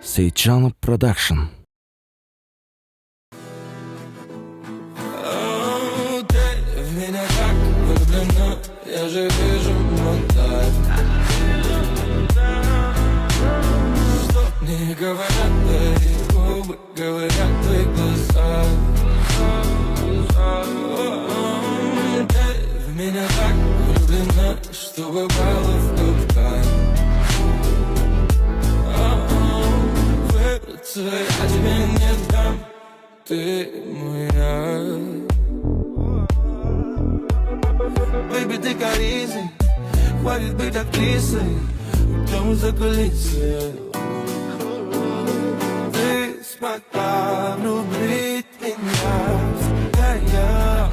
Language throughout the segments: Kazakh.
Сейтжанов Продакшн. Ты в меня так влюблена, я же вижу монтаж. Что не говорят твои губы, говорят твои глаза. Ты в меня так влюблена, что бывало в Дубае. Выбраться я тебе не дам, ты моя. Baby, ты корейцей, хватит быть актрисой, уйдем за кулисы. Ты смогла влюбить меня, да я.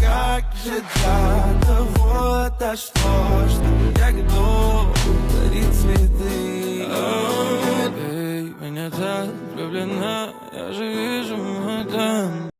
Как же для того дошло, что я готов дарить цветы. Эй, меня так влюблена, я же вижу, мадам.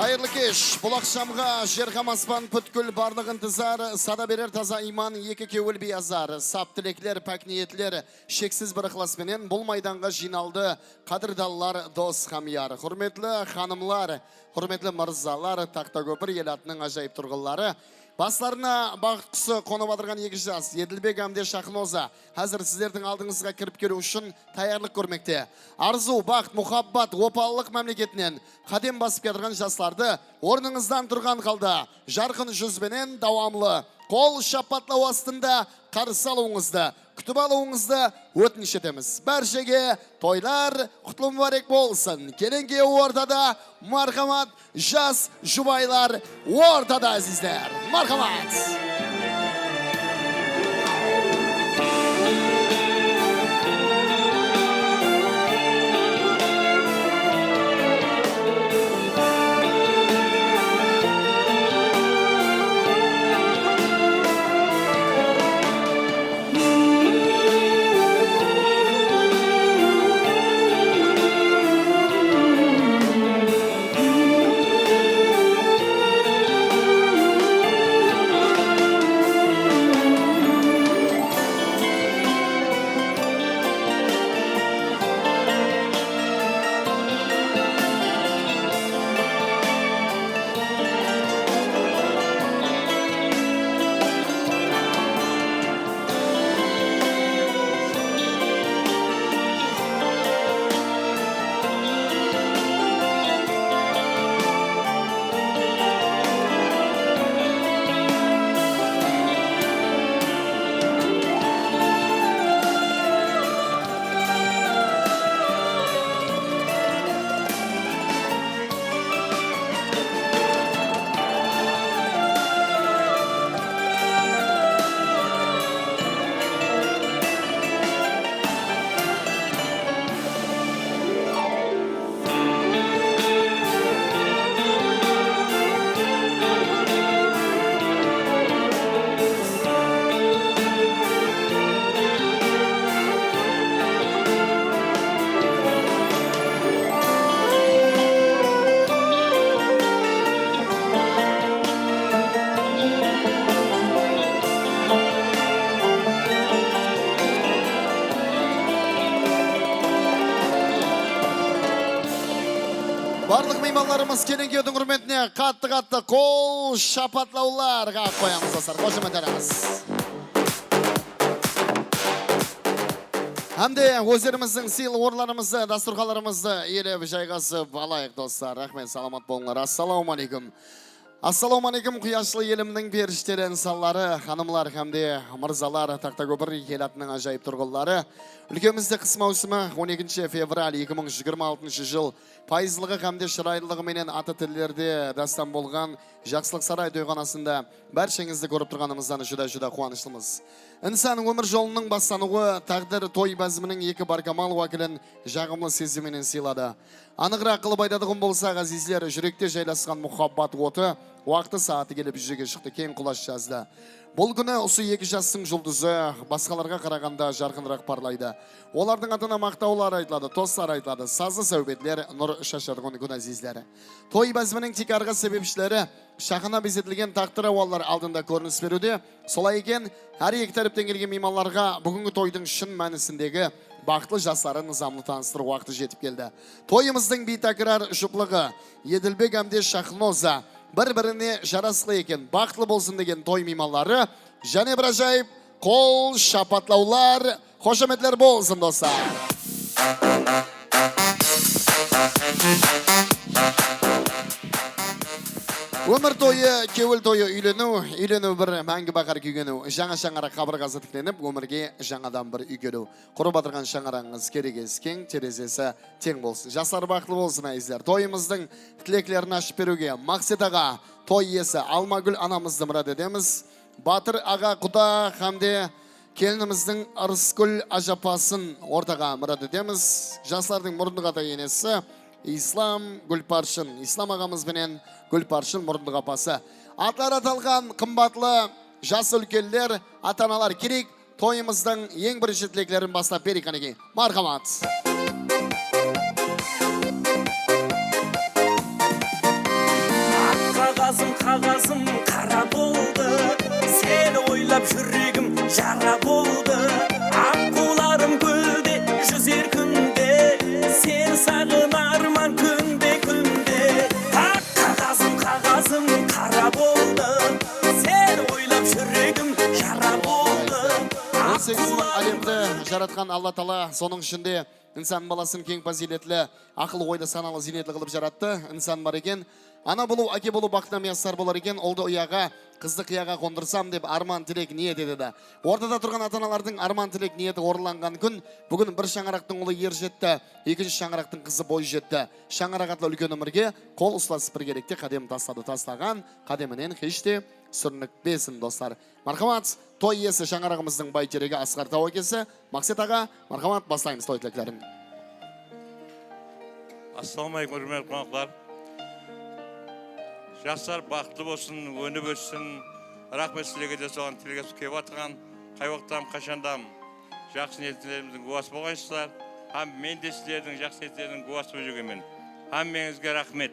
Hayırlı kеш, бұл ақшамға жерғам аспан бүткіл барлығын тызар, сада берер таза иман екі кеуіл биязар. Сап тілеклер, пәк ниетлер, шексіз бір ықласменен бұл майданға жиналды қадырдаллар дос хамияр. Құрметлі ханымлар, құрметлі мырзалар, тақта көпір ел атының ажайып тұрғылары. Басларына бақыт құсы қонып адырған екі жас, Еділбек әмде Шақыноза, әзір сіздердің алдыңызға кіріп келу үшін таярлық көрмекте. Арзу, бақыт, мұхаббат, опалылық мәмлекетінен қадем басып келдірген жастарды орныңыздан тұрған қалда, жарқын жүзбенен давамлы, қол шапатлау астында қарсы алуыңызды, күтіп алуыңызды өтініш етеміз. Бәршеге тойлар құтлы мүбәрек болсын. Келінге ортада мархамат, жас жұбайлар ортада әзіздер. Мархамат! Барлық меймандарымыз келінгеудің құрметіне қатты қол шапатлаулар қағып қоямыз достар. Қошеметтеріңіз. Әмде өздеріміздің сыйлы орларымызды, дастұрхаларымызды елеп жайғасып алайық достар. Рахмет, саламат болыңдар. Ассаламу алейкум. Assalomu alaykum quyoshli elimning perishtali insonlari, xonimlar hamda mirzalar, taqta ko'pir yelatning ajoyib turg'unlari. Ülkemizde qis mavsumi 12 fevral 2026 yıl payızlığı hamda şiraylılığı menen ata tillerde dastan bolgan Жақсылық сарай to'yxonasida barchangizni ko'rib turganimizdan juda quvonishimiz. İnsan ömür yolunun başlanığı taqdir to'y bazmining iki barkamal vakilin жағымлы сезімінен сыйлады. Anıqroq qilib aytadigan bo'lsak, azizlar, yurakda joylashgan muhabbat o'ti vaqti saati kelib yuzaga chiqdi, keng qulash жазды. Бұл күні осы екі жастың жұлдызы басқаларға қарағанда жарқынырақ парlayды. Олардың атына мақтаулар айтылады, тостар айтылады, сазы сәубетлер нұр шашырған күн азизлері. Той бәзмінің текарға себепшілері шақына безетілген тақтыры олар алдында көрініс беруде. Солай екен, әр екі тәріптен келген мейманларға бүгінгі тойдың шын мәнісіндегі бақытлы жастарын нызамлы таныстыру уақыты жетіп келді. Тойымыздың бейтәкірар жұплығы Еділбек әмде Шахноза бір-біріне жарасқы екен, бақытлы болсын деген той мейманлары, және бір ажайып қол шапатлаулар, қошаметлер болсын достар. Өмір тойы, кеуіл тойы үйлену бір мәңгі бақар күйгену, жаңа шаңарақ қабырғасы тікленіп, өмірге жаңадан бір үйгену. Құрып атырған шаңараңыз керегесі кең, терезесі тең болсын. Жастар бақылы болсын әйіздер. Тойымыздың тілеклерін ашып беруге Мақсет аға, той иесі Алмагүл анамызды мұрат етеміз. Батыр аға құда хамде келініміздің Арыскүл ажапасын ортаға мұрат етеміз. Жастардың мұрындық ата енесі Ислам Гүлпаршын, Ислам ағамыз бенен Гүлпаршын мұрындық апасы. Атлар аталған қымбатлы жас үлкелдер, ата-аналар керек, тойымыздың ең бірінші тілеклерін бастап берейік қанеке. Мархамат. Қағазым қара болды, сені ойлап жүрегім жара болды. Аққуларым гүлде, жүзер күнде, сен сағынарман күнде. Қағазым қара болды, сені ойлап жүрегім жара болды. 18 мың әлемді жаратқан Алла Тағала соның ішінде инсан баласын кең фазилетлі, ақыл ойды саналы зейнетлі қылып жаратты. Инсан бар екен, ана болу, әке болу бақытына мияссар болар екен, олды ұяға, қызды қияға қондырсам деп арман тілек ниет едеді. Ортада тұрған ата-аналардың арман тілек ниеті орыланған күн, бүгін бір шаңырақтың ұлы ер жетті, екінші шаңырақтың қызы бой жетті. Шаңырақ атлы үлкен өмірге қол ұсласып бір керекте қадем тастаған, қадемінен хеште сүрінік бесін достар. Мархамат, той иесі шаңырағымыздың байтерегі Асқар Тауакесі, Мақсет аға, мархамат, бастаймыз той тілектерін. Ассаламайкум, үрмелі қонақтар. Жастар бақытты болсын, өніп өссін, рахмет сілеге де соған тілегесі кеп атқан, қай уақыттам, қашандам жақсы ниеттеріміздің гуасы болғайсыздар. Хам мен де сіздердің жақсы ниеттердің гуасы болып жүргенмен. Хам меніңізге рахмет.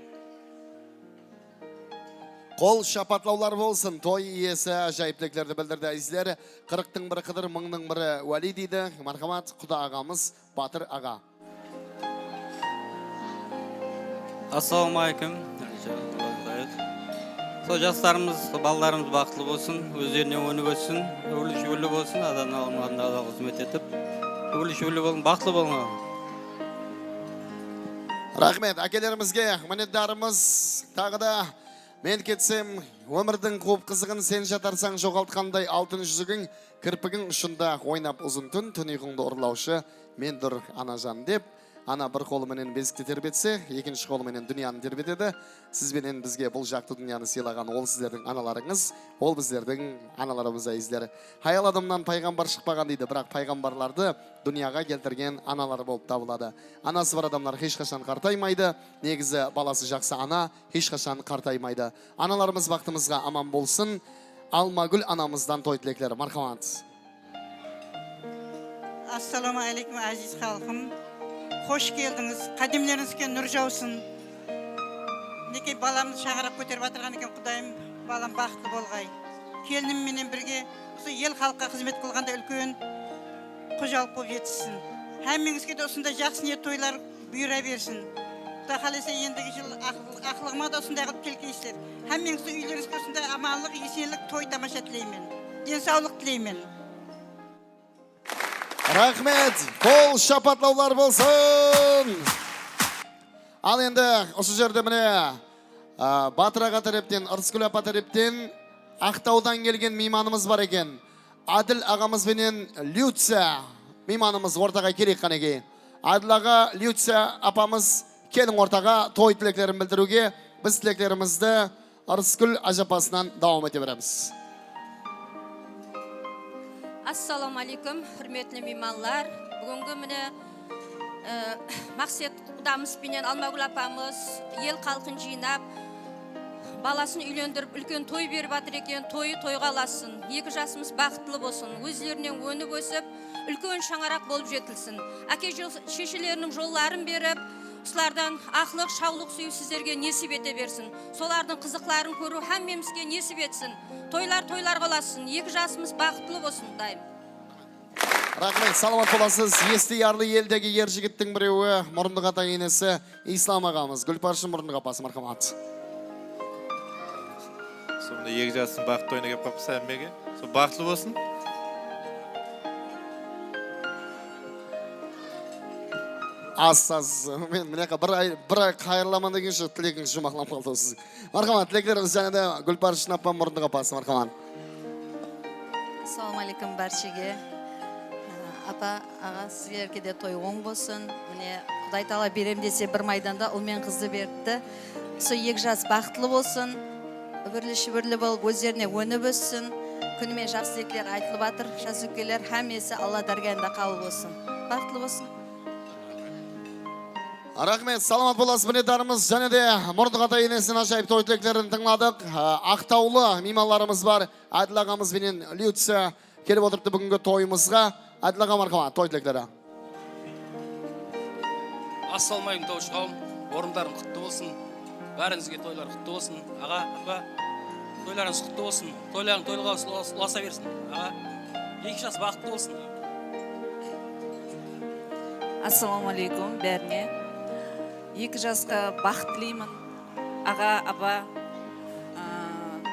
Қол шапатлаулар болсын, той иесі жайыптеклерді білдірді әзілері. 40-тың бірі қыдыр, 1000-ның бірі уәли дейді. Мархамат, құда ағамыз, Батыр аға. Ассаламайкум. Сол жастарымыз, балаларымыз бақытлы болсын, өздеріне өніп өтсін, өрлі-жүрлі болсын, ата-аналарына да қызмет етіп, өрлі-жүрлі болсын, бақытлы болсын. Рахмет, әкелерімізге мінетдарымыз тағы да мен кетсем, өмірдің қуып қызығын сен жатарсаң жоғалтқандай алтын жүзігің, кірпігің ұшында ойнап ұзын түн ұйқыңды ұрлаушы мен дұр ана жан деп, ана бір қолыменен безікті тербетсе, екінші қолыменен дүнияны тербетеді. Сізбенен бізге бұл жақты дүнияны сыйлаған ол сіздердің аналарыңыз, ол біздердің аналарымыз әйіздері. Хаял адамнан пайғамбар шықпаған дейді, бірақ пайғамбарларды дүнияға келтірген аналар болып табылады. Анасы бар адамдар ешқашан қартаймайды, негізі баласы жақсы ана ешқашан қартаймайды. Аналарымыз бақытымызға аман болсын. Алмагүл анамыздан той тілеклері. Мархамат. Ассаламу алейкум, әзиз халқым. Хош келдіңіз, қадемлеріңізге нұр жаусын. Неке баламыз шаңырақ көтеріп атырған екен, құдайым балам бақытты болғай. Келінім менен бірге осы ел халыққа қызмет қылғанда үлкен қожалық болып жетсін. Әмеңізге де осында жақсы ниет тойлар бұйыра берсін. Құда қаласа ендігі жыл ақылығыма да осындай қылып келгейсіздер. Әмеңізді үйлеріңізге осында аманлық, есенлік той тамаша тілеймін. Денсаулық тілеймін. Рахмет, қол шапатлаулар болсын. Ал енді осы жерде міне Батыр аға тараптан, Ырыскүл апа тараптан Ақтаудан келген мейманымыз бар екен. Адыл ағамыз бенен Люция мейманымыз ортаға керек қанеге. Адыл аға, Люция апамыз келін ортаға той тілектерін білдіруге, біз тілектерімізді Ырыскүл ажапасынан давам ете береміз. Ассаламу алейкум, хүрметлі мейманлар. Бүгінгі міне Мақсет құдамыз бенен Алмагүл апамыз ел қалқын жинап, баласын үйлендіріп, үлкен той беріп атыр екен, тойы тойға аласын. 2 жасымыз бақытлы болсын, өздерінен өніп өсіп, үлкен шаңарақ болып жетілсін. Әке шешелерінің жолларын беріп, солардан ақлық, шаулық сүйіп сіздерге несіп ете берсін. Солардың қызықларын көру әммемізге несіп етсін. Тойлар қаласын, 2 жасымыз бақытлы болсын, дайым. Рахмет, саламат боласыз. Есті ярлы елдегі ер жігіттің біреуі, мұрындық ата енесі Ислам ағамыз. Гүлпаршын мұрындық апасы, мархамат. Сонда 2 жасын бақыт тойына кеп қапса әммеге. Сол бақытлы болсын. Ассаз, мен мінеқа бір ай қайырламан деген шық тілегіңіз жұмақлам қалды сіз. Мархамат, тілектеріңіз және де Гүлпаршын апа мұрындық апасы, мархамат. Ассаламу алейкум баршаға. Ата, аға, сіздерге де той оң болсын. Міне, Құдай тағала берем десе бір майданда ұл мен қызды берді. Сол 2 жас бақытлы болсын. Үбірлі-шүбірлі болып, өздеріне өніп өссін. Күнімен жақсы тілектер айтылып жатыр. Жас өкпелер һәммесі Алла дәргайында қабыл болсын. Бақытлы болсын. Рахмет, саламат боласыз мінетарымыз және де мұрындық ата енесінің ажайып той тілектерін тыңладық. Ақтаулы мейманларымыз бар. Әділ ағамыз бенен Люция келіп отырыпты бүгінгі тойымызға. Әділ аға мархамат, той тілектері. Ассалаумағалейкум тауыш қауым, орындарың құтты болсын, бәріңізге тойлар құтты болсын. Аға, апа, тойларыңыз құтты болсын, тойларың тойлыға ұласа берсін. Аға, 2 жас бақытты болсын. Ассаламу алейкум бәріне. 2 жасқа бақыт тілеймін. Аға, апа,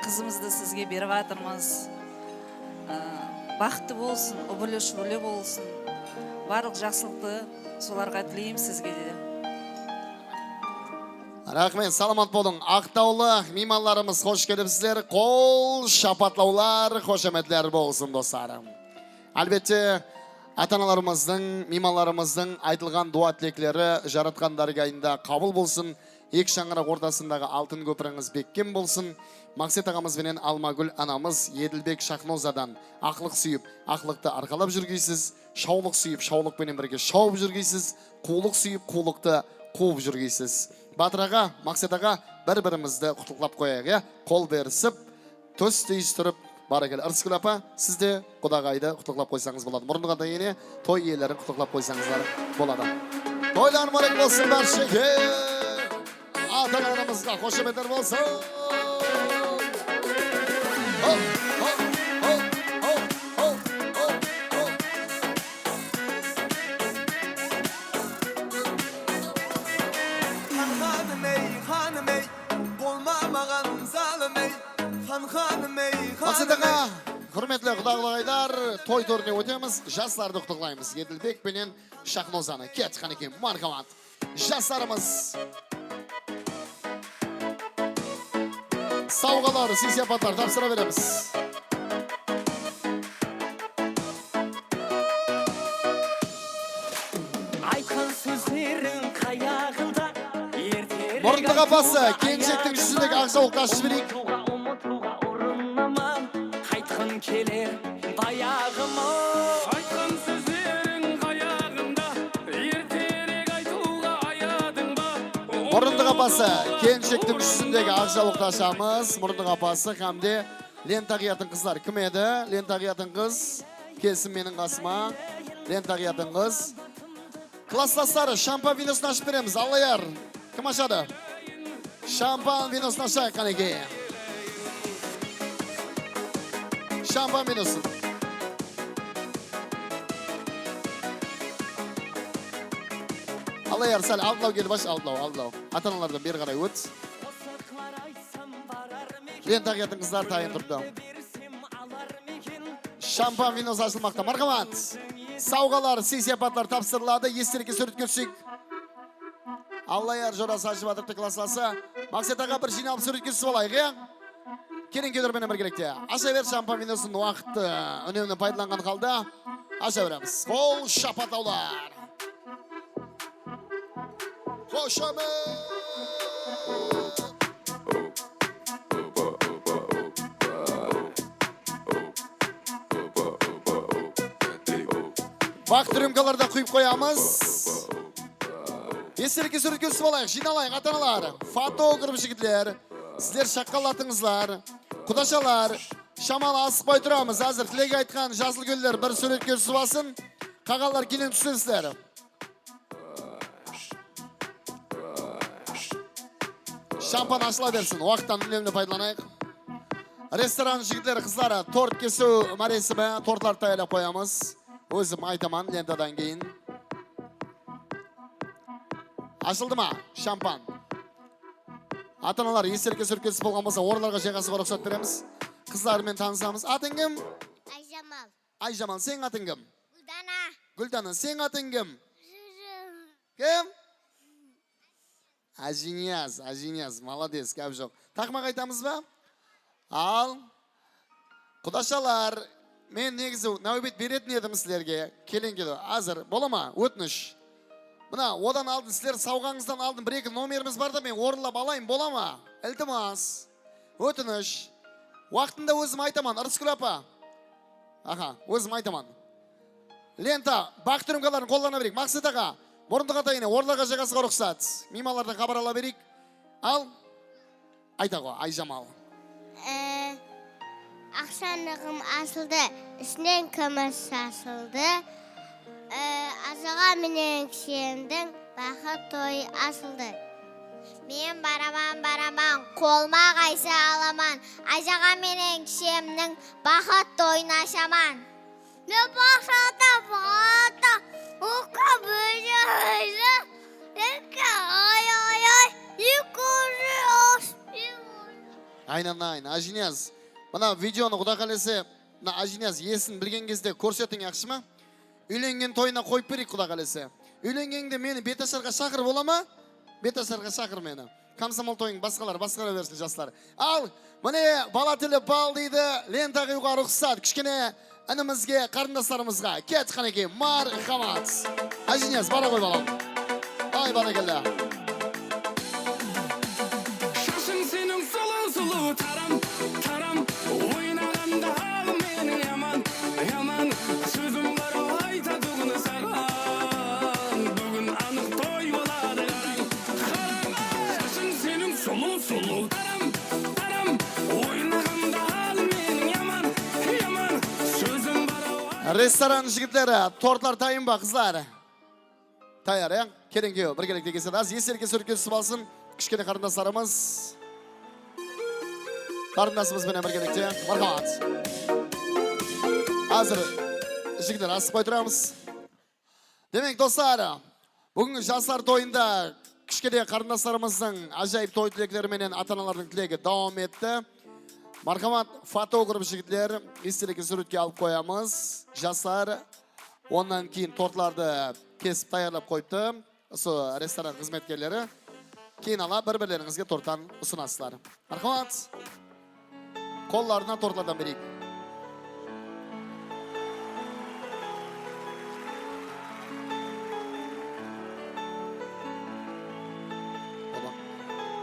қызымызды сізге беріп жатырмыз. Бақытты болсын, ұбылы-шүбілі болсын. Барлық жақсылықты соларға тілеймін сізге де. Рахмет, саламат болың. Ақтаулы мейманларымыз қош келіпсіздер. Қол шапатлаулар, қошеметлер болсын достарым. Әлбетте, ата-аналарымыздың, мейманларымыздың айтылған дуа тілектері жаратқан даргайында қабыл болсын. 2 шаңырақ ортасындағы алтын көпіріңіз беккен болсын. Мақсет ағамыз бенен Алмагүл анамыз Еділбек Шахнозадан ақлық сүйіп, ақлықты арқалап жүргейсіз. Шаулық сүйіп, шаулықпенен бірге шауып жүргейсіз. Қулық сүйіп, қулықты қуып жүргейсіз. Батыр аға, Мақсет аға бір-бірімізді құттықтап қояйық. Қол берісіп, төс түйістіріп, бары кел. Ырыскүл апа, сізде құдағайды құттықтап қойсаңыз болады. Мұрындық ата ене той иелерін құттықтап қойсаңыздар болады. Тойлар мұрын болсын баршыға. Ата-аналарымызға қошеметтер болсын. Мақсет аға, құрметлі құдағылайдар, той төріне өтеміз, жастарды құттықтаймыз. Еділбек пенен Шахнозаны. Кет, қанеке, мархамат. Жастарымыз. Сауғалар, сый-сияпаттар тапсыра береміз. Айтқан сөздерің қаяғында Мұрындық апасы, келіншектің жүзіндегі ақжауық тас жіберейік. Ұмытуға ұрынаман, қайтқын келер баяғыма. Айтқан сөздерің қаяғында, ертерек айтуға аядың ба. Мұрындық апасы, келіншектің жүзіндегі ақжауық ташамыз. Мұрындық апасы, қамде лентағиятын қызлар. Кім еді? Лентағиятын қыз. Келсін менің қасыма. Лентағиятын қыз. Класстастары, шампан виносын ашып береміз. Аллаяр. Кім ашады? Шампан виносын ашайық қанеке. Шампан виносын. Аллаяр, сәл алдылау келі баш, алдылау. Ата-аналардан бері қарай өт. Лентағиятын қыздар тайын тұрды. Шампан винос ашылмақта. Мархамат. Сауғалар, сый-сияпаттар тапсырылады. Естерге суретке түсейік. Аллаяр жорасы ашып атырды классласы. Maqsat ağa bir jinalıp suretke түсіп алайық, ya? Келin kedermene birgelikte. Aşa ver şampan videosunun vaqti önemli paydalangan kaldı. Aşa veremiz. Kol şapatavlar. Hoşamı. Vaqt rümkalarda kuyup koyamız. Esirke suretke түсіп алайық, жиналайық ата-аналар, фотограф жігітлер, сіздер шаққалатыңызлар, құдашалар, шамалы асықпай тұрамыз. Әзір тілегі айтқан жасыл гүлдер бір суретке түсіп алсын, қағалар келін түсесіздер. Шампан ашыла берсін, уақыттан үнемді пайдаланайық. Ресторан жігітлер, қызлары, торт кесу мәресімі, тортлар таяйлап қоямыз. Өзім айтаман лентадан кейін. Ашылды ма? Шампан. Ата-аналар есерке сүркесі болған болса, орындарға жайғасыға рұқсат береміз. Қызлармен танысамыз. Атың кім? Айжамал. Айжамал, сен атың кім? Гүлдана. Гүлдана, сен атың кім? Жүрім. Кім? Ажинияз, молодец, кәп жоқ. Тақмақ айтамыз ба? Ал, құдашалар, мен негізі нәубет беретін едім сілерге. Келен кеді, азыр, бола ма? Өтініш. Мына, одан алдын, сілер сауғаңыздан алдын бір-екі номеріміз бар да мен орынлап алайын, бола ма? Ілтімас. Өтініш. Уақытында өзім айтаман, Ырыскүл апа. Аха, өзім айтаман. Лента, бақтырымқаларын қоллана берейік. Мақсат аға, мұрындық атайыны, орынларға жайғасыға рұқсат. Мималардан хабар ала берейік. Ал, айта ғой, Айжамал. Ақшанығым асылды, үстінен күміс асылды. Азыға менен кішемдің бақыт той асылды. Мен бараман, қолма қайсы аламан. Азыға менен кішемдің бақыт тойын ашаман. Мен бақшата бағата, ұққа бөже өйзі, үкі ай, үкірі оспен. Aynen, Ajiniyaz. Bana videonu құда қалесе, Ajiniyaz есін білген кезде көрсетің яқшы ма? Үйленген тойына қойып берейік құда қалесе. Үйленгенде мені беташарға шақыр бола ма? Беташарға шақыр мені. Комсомол тойың басқалар берсін жастар. Ал, міне бала тілі бал дейді, лента қиюға рұқсат. Кішкене інімізге, қарындастарымызға. Кет қанеке, мархамат. Ajiniyaz, бара қой балам. Ай, бара келді. Шашың сенің сұлу тарам, ойнағанда ал менің яман, сөзім бар айтатұғын саған, бүгін анық той болады қарам, шашың сенің сұлу тарам, ойнағанда ал менің яман, сөзім бар Restoran жігітлері, тортлар тайын ба, қызлар? Таяр, е? Келін кеу, бір келекте кеседі. Аз есерге сөрке түсіп алсын, кішкене қарындастарымыз. Қарындасымызбен бір келекте. Мархамат. Азыр жігіттер, асықпай тұрамыз. Демек, достар, бүгінгі жастар тойында кішкене қарындастарымыздың ажайып той тілеклеріменен ата-аналардың тілегі дауам етті. Мархамат, фотограф жігітлер, естелікке суретке алып қоямыз. Жастар, ондан кейін тортларды кесіп таярлап қойыпты. Осы ресторан қызметкерлері. Кейін ала бір-бірлеріңізге торттан ұсынасыздар. Мархамат, қолларына тортлардан берейік.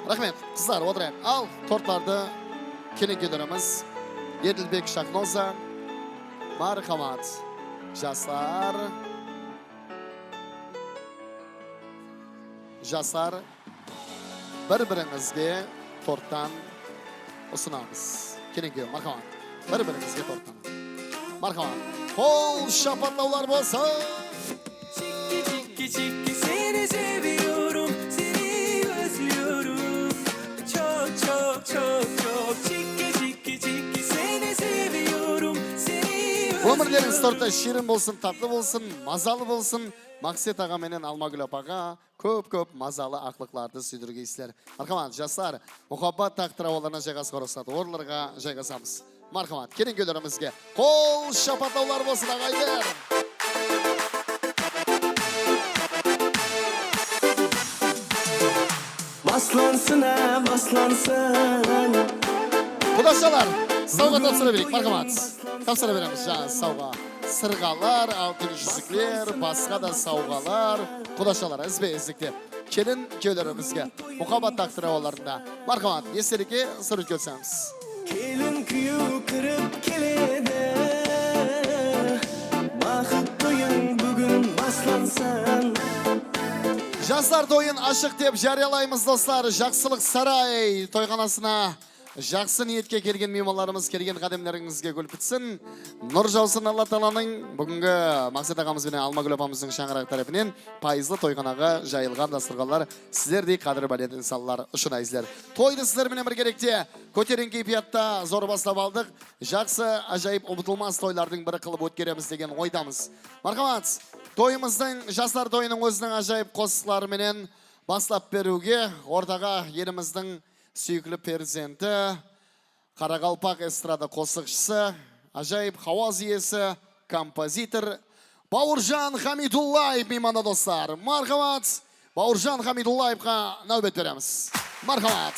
Рахмет, қыздар, отырайық. Ал, тортларды келін кедіріміз. Еділбек Шахноза, мархамат. Жастар, бір-біріңізге торттан ұсынамыз. Келін кедір, мархамат. Бір-біріңізге торттан. Мархамат. Қол шапатлаулар болса. Çiki seni seviyorum, seni özlüyorum. Çok çiki seni seviyorum, seni özlüyorum. Өмірлеріңіз тортта шерін болсын, татлы болсын, мазалы болсын. Мақсет аға менен Алмагүл апаға көп мазалы ақлықларды сүйдіргейсіздер. Мархамат, жастар, мұхаббат тақтыраваларына жайғасыға рұқсат, орынларға жайғасамыз. Мархамат, келін көлерімізге қол шапатлаулар болсын ағайдар. Aslansın hem aslansın. Kudaşalar, savga tapsıra birik, marhamat. Tapsıra veremiz, can savga. Sırgalar, altın yüzükler, başka da savgalar. Kudaşalar, izlikte. Kelin köylerimizge, muhabbat taktıravalarında. Marhamat, eseriki sır ütkelsemiz. Kelin kıyı kırıp kelede. Bakıp toyun bugün baslansın. Жастар тойын ашық деп жариялаймыз достар. Жақсылық сарай тойханасына жақсы ниетке келген меймандарымыз, келген қадамдарыңызға гүл бітсін. Нұр жаусын Алла Тағаланың бүгінгі Мақсат ағамыз бен Алмагүл апамыздың шаңырақ тарапынан пайызлы тойханаға жайылған дастархандар сіздердей қадір бәлет инсанлар үшін айзлер. Тойды сіздермен бір керекте көтерен кейпиятта зор бастап алдық. Жақсы, ажайып, ұмытылмас тойлардың бірі қылып өткереміз деген ойдамыз. Мархамат, тойымыздың, жастар тойының өзінің ажайып қосықларыменен бастап беруге ортаға еліміздің сүйіклі перзенті, Қарақалпақ эстрада қосықшысы, ажайып хауаз иесі, композитор Бауыржан Хамидуллаев мейманда достар. Мархамат, Бауыржан Хамидуллаевқа нәубет береміз. Мархамат.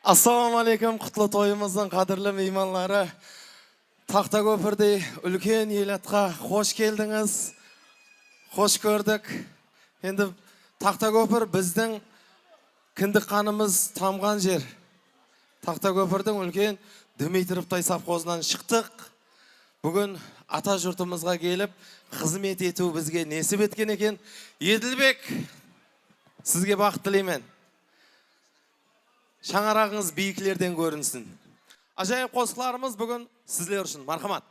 Assalamu alaikum, құтлы тойымыздың қадірлі мейманлары. Тақта көпірдей үлкен елатқа қош келдіңіз. Қош көрдік. Енді Тақта көпір біздің кіндік қанымыз тамған жер. Тақта көпірдің үлкен Дмитровтай совхозынан шықтық. Бүгін ата жұртымызға келіп, қызмет ету бізге несіп еткен екен. Еділбек, сізге бақыт тілеймін. Шаңарағыңыз биіклерден көрінсін. Ажайып қосықларымыз бүгін сізлер үшін. Мархамат.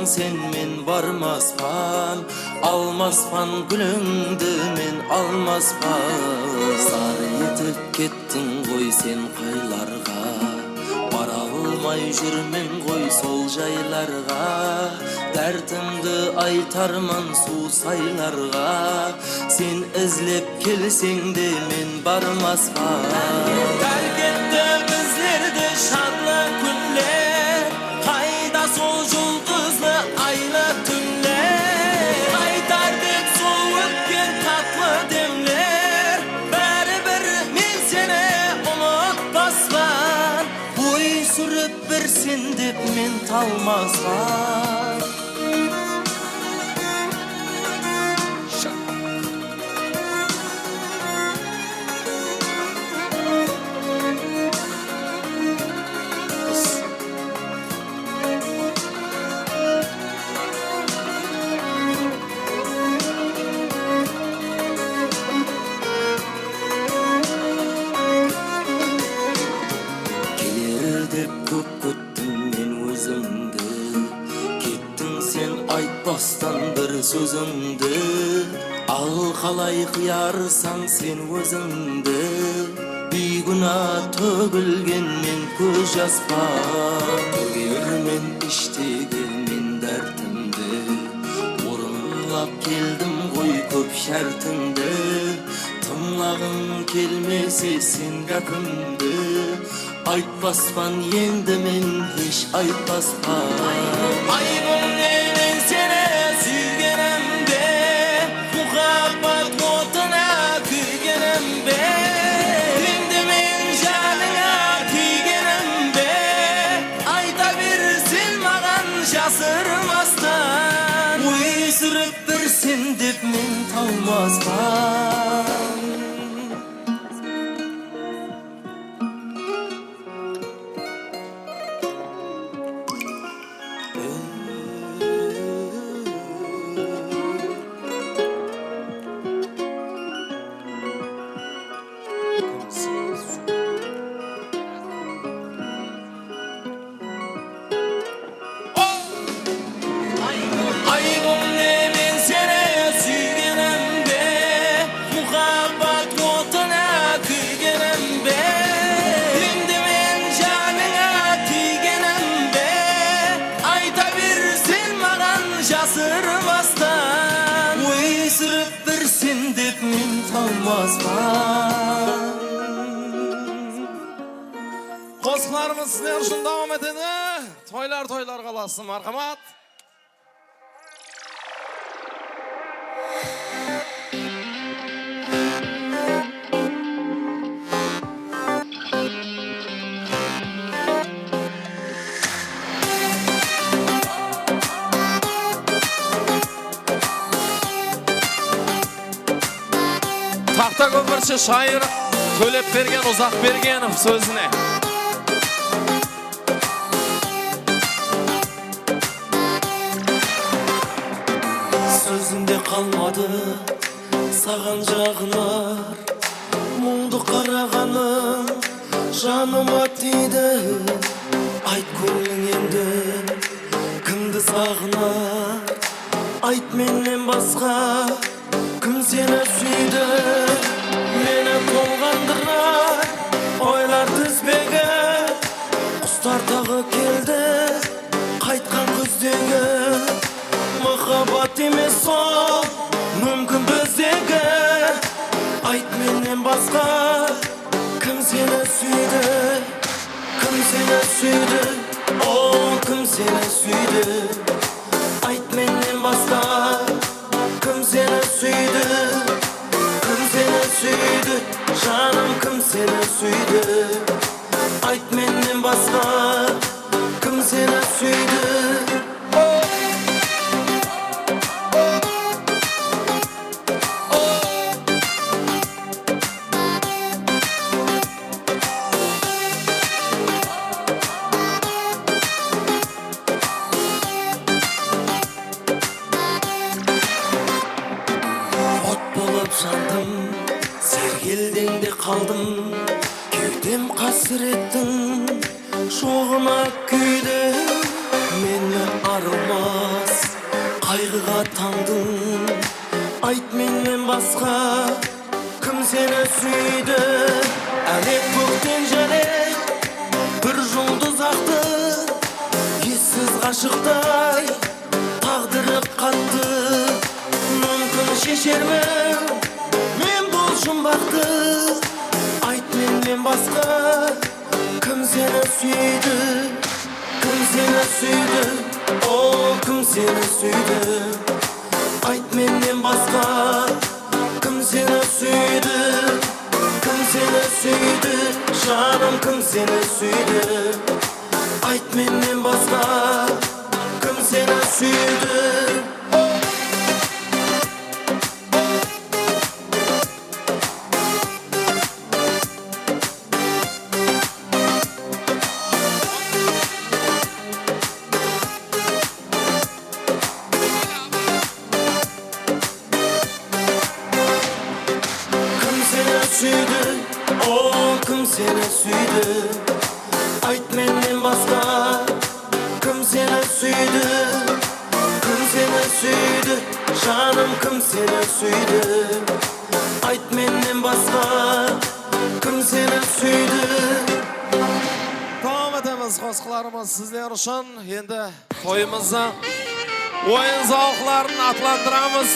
Sen men varmaspan, almaspan gülüngdü men almaspan. Sarı yetip kettin goy sen qaylarga, bara almay жүрмен goy sol jaylarga. Dərtimdi aytarman su saylarga, sen izlep kelsen de men barmaspan. Terketdi bizlerde şadlı günler, qayda sol жұлдызlı aylı tünler. Aytardık sol ötken tatlı demler, bәрібір мен seni unutmasman. Boy sürüp birsin dep men talmasman. Bastan bir sözüngdü, al qalay qıyarsan sen özüngdü. Beyguna tөгілген men көз жаспа, төгермен іштегі мен дәртімді. Орынлап келдім ғой көп шәртіңді, тыңлағың келмесе sen гәпімді. Айтпаспан енді мен еш айтпаспан Айбым менен сені сүйгенімде Мұхаббат отына күйгенімде Енді мен жаныңа тигенімде Айта берсін маған жасырмастан Ой сүріп бірсін деп мен талмаспан Айбым мен сені сүйгенімде Мұхаббат отына күйгенімде Енді мен жаныңа тигенімде Айта берсін маған жасырмастан Ой сүріп бірсін деп мен талмаспан Қосқыларымыз сіздер үшін давам етеді Тойлар қаласы мархамат Тақта көпірші шайыр төлеп берген ұзақ бергенов сөзіне Сөзінде қалмады саған жағынар Мұңды қарағаның жаныма тиді Айт көңілің енді кімді сағынар Айт менен басқа кім сені сүйді Мені толғандырар ойлар тізбегі Құстар тағы келді қайтқан күздегі Махаббат емес сол мүмкін біздегі Айт менен басқа кім сені сүйді Кім сені сүйді О, кім сені сүйді Айт менен басқа кім сені сүйді Кім сені сүйді Жаным кім сені сүйді Айт менен басқа кім сені сүйді жандым сергелдеңде қалдым кеудем қасіреттің шоғына күйді мені арылмас қайғыға таңдың айт менен басқа кім сені сүйді әлек көктен жәлек бір жұлдыз ақты ессіз ғашықтай тағдыры қатты мүмкін шешермін мен бұл жұмбақты айт менен басқа кім сені сүйді кім сені сүйді о кім сені сүйді айт менен басқа кім сені сүйді жаным кім сені сүйді айт менен басқа кім сені сүйді seni suydu ayt menden başka kim seni suydu canım kim seni suydu ayt menden başka kim seni suydu Devam edemiz qo'shiqlarimiz sizler için endi to'yimizni o'yin zavqlarini atlandıramiz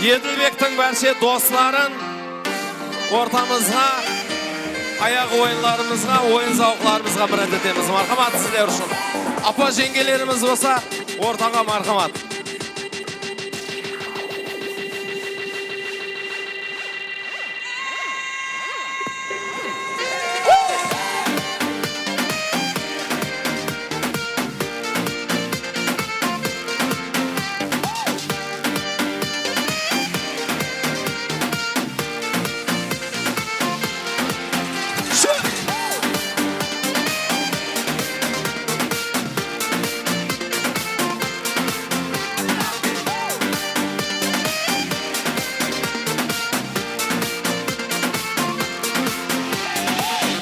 Yedilbek'tin barcha do'stlarin ortamızga аяғы ойынlarımızға, ойын зауқларымызға бірін етеміз. Мархамат сіздер үшін. Апа жеңгелеріміз болса, ортаға мархамат.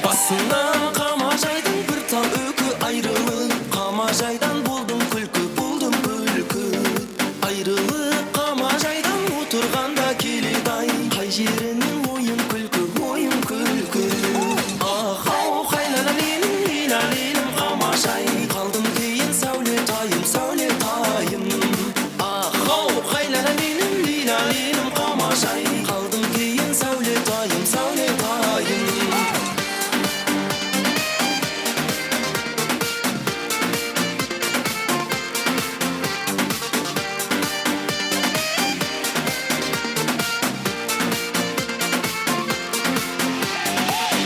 Басынан қамажайдың бір тал өкі айрылып, қамажайдан болдым күлкі, айрылып қамажайдан отырғанда келеді-ай, қай жерінің ойын күлкі, ахау қайлалалелім, лилалелім қамажай, қалдым кейін сәулетайым, ахау қайлалалелім, лилалелім қамажай, қалдым кейін сәулетайым.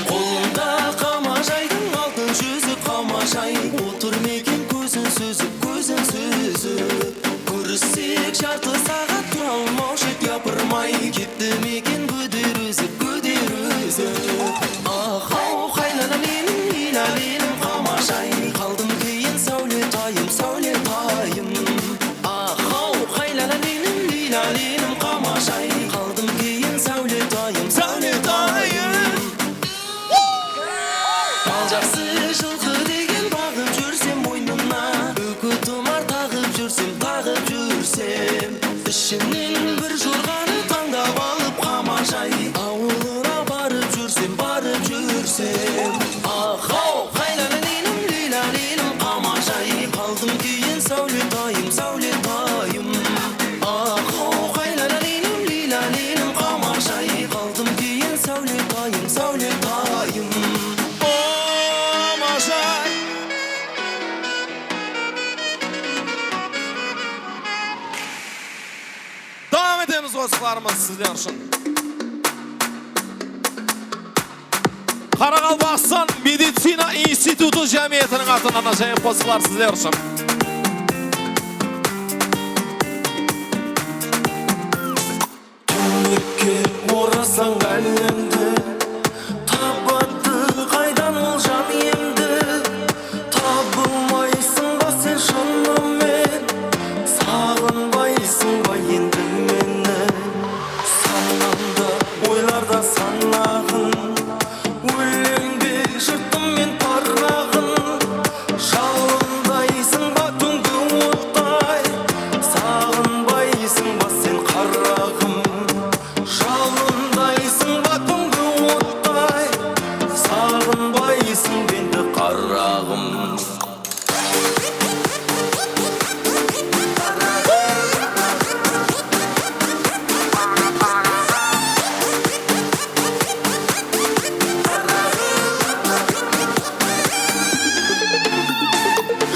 Қолында қамажайдың алтын жүзі қамажай, отыр мекен көзін сөзіп, көріссек жарты сағат тұра алмаушы япырмай, кетті мекен көдер өзіп, ахау қайлалалелім, лилалелім қамажай, қалдым кейін сәулетайым, ахау қайлалалелім, лилалелім қамажай, қалдым кейін сәулетайым. Мал жақсы жылқы деген бағып жүрсем мойнына, үкі тұмар тағып жүрсем, ішінен бір жорғаны таңдап алып қамажай, ауылына барып жүрсем, ахау қайлалалелім, лилалелім қамажай, қалдым кейін сәулетайым, ахау қайлалалелім, лилалелім қамажай, қалдым кейін сәулетайым. Devam edemiz dostlarımız sizler için. Qaraqalpaqstan Meditsina İnstitutu Cemiyeti'nin atından jayın qo'shiqlar sizler için. Түнекке орасаң әлемді, табатты қайдан ол жан емді, табылмайсың ба сен шынымен, сағынбайсың ба енді мені, санамда ойларда санағын, өлеңбек жырттым мен парағын, жалындайсың ба түнгі оттай, сағынбайсың ба сен қарағым, жалындайсың ба түнгі оттай, сағынбайсың бенді қарағым.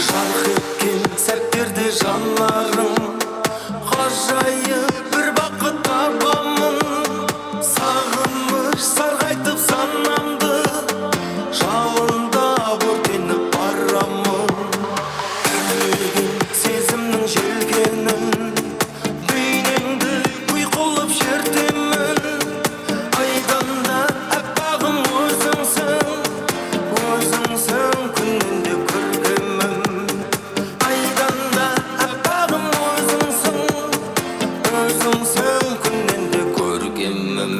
Жарқ еткен сәттерде жанарың, ғажайып бір бақыт табамын, сағыныш сарғайтып санамды, жалында өртеніп барамын, үрлеген сезімнің желкенін, бейнеңді ұйқылып шертемін, айданда әппағым өзіңсің, күннен де көргенмін, айданда әппағым өзіңсің, күннен де көргенмін.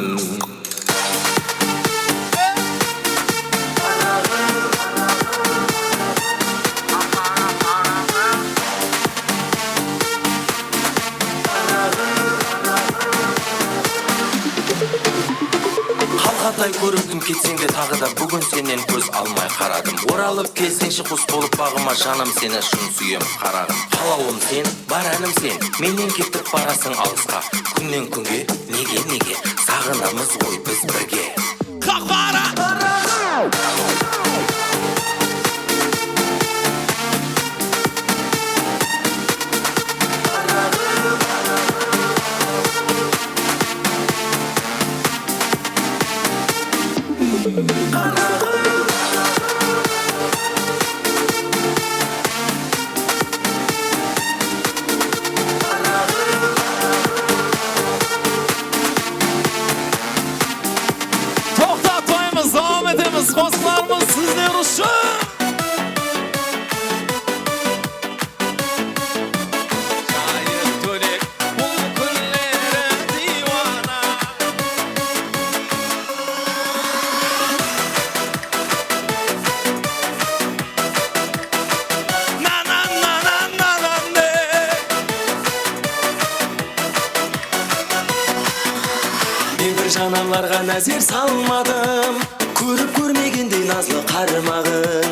Қалғадай көріндім кетсең де тағы да бүгін сенен көз алмай қарадым, оралып келсеңші құс болып бағыма, жаным сені шын сүйем қарағым, қалауым сен, бар әнім сен, менен кетіп барасың алысқа, күннен күнге неге сағынамыз ғой біз бірге. Қақпара! To'xtatmaymiz, davom etamiz. Qo'shiqlarimiz sizlar uchun. Жанамларға нәзер салмадым, көріп көрмегендей назлы қармағың.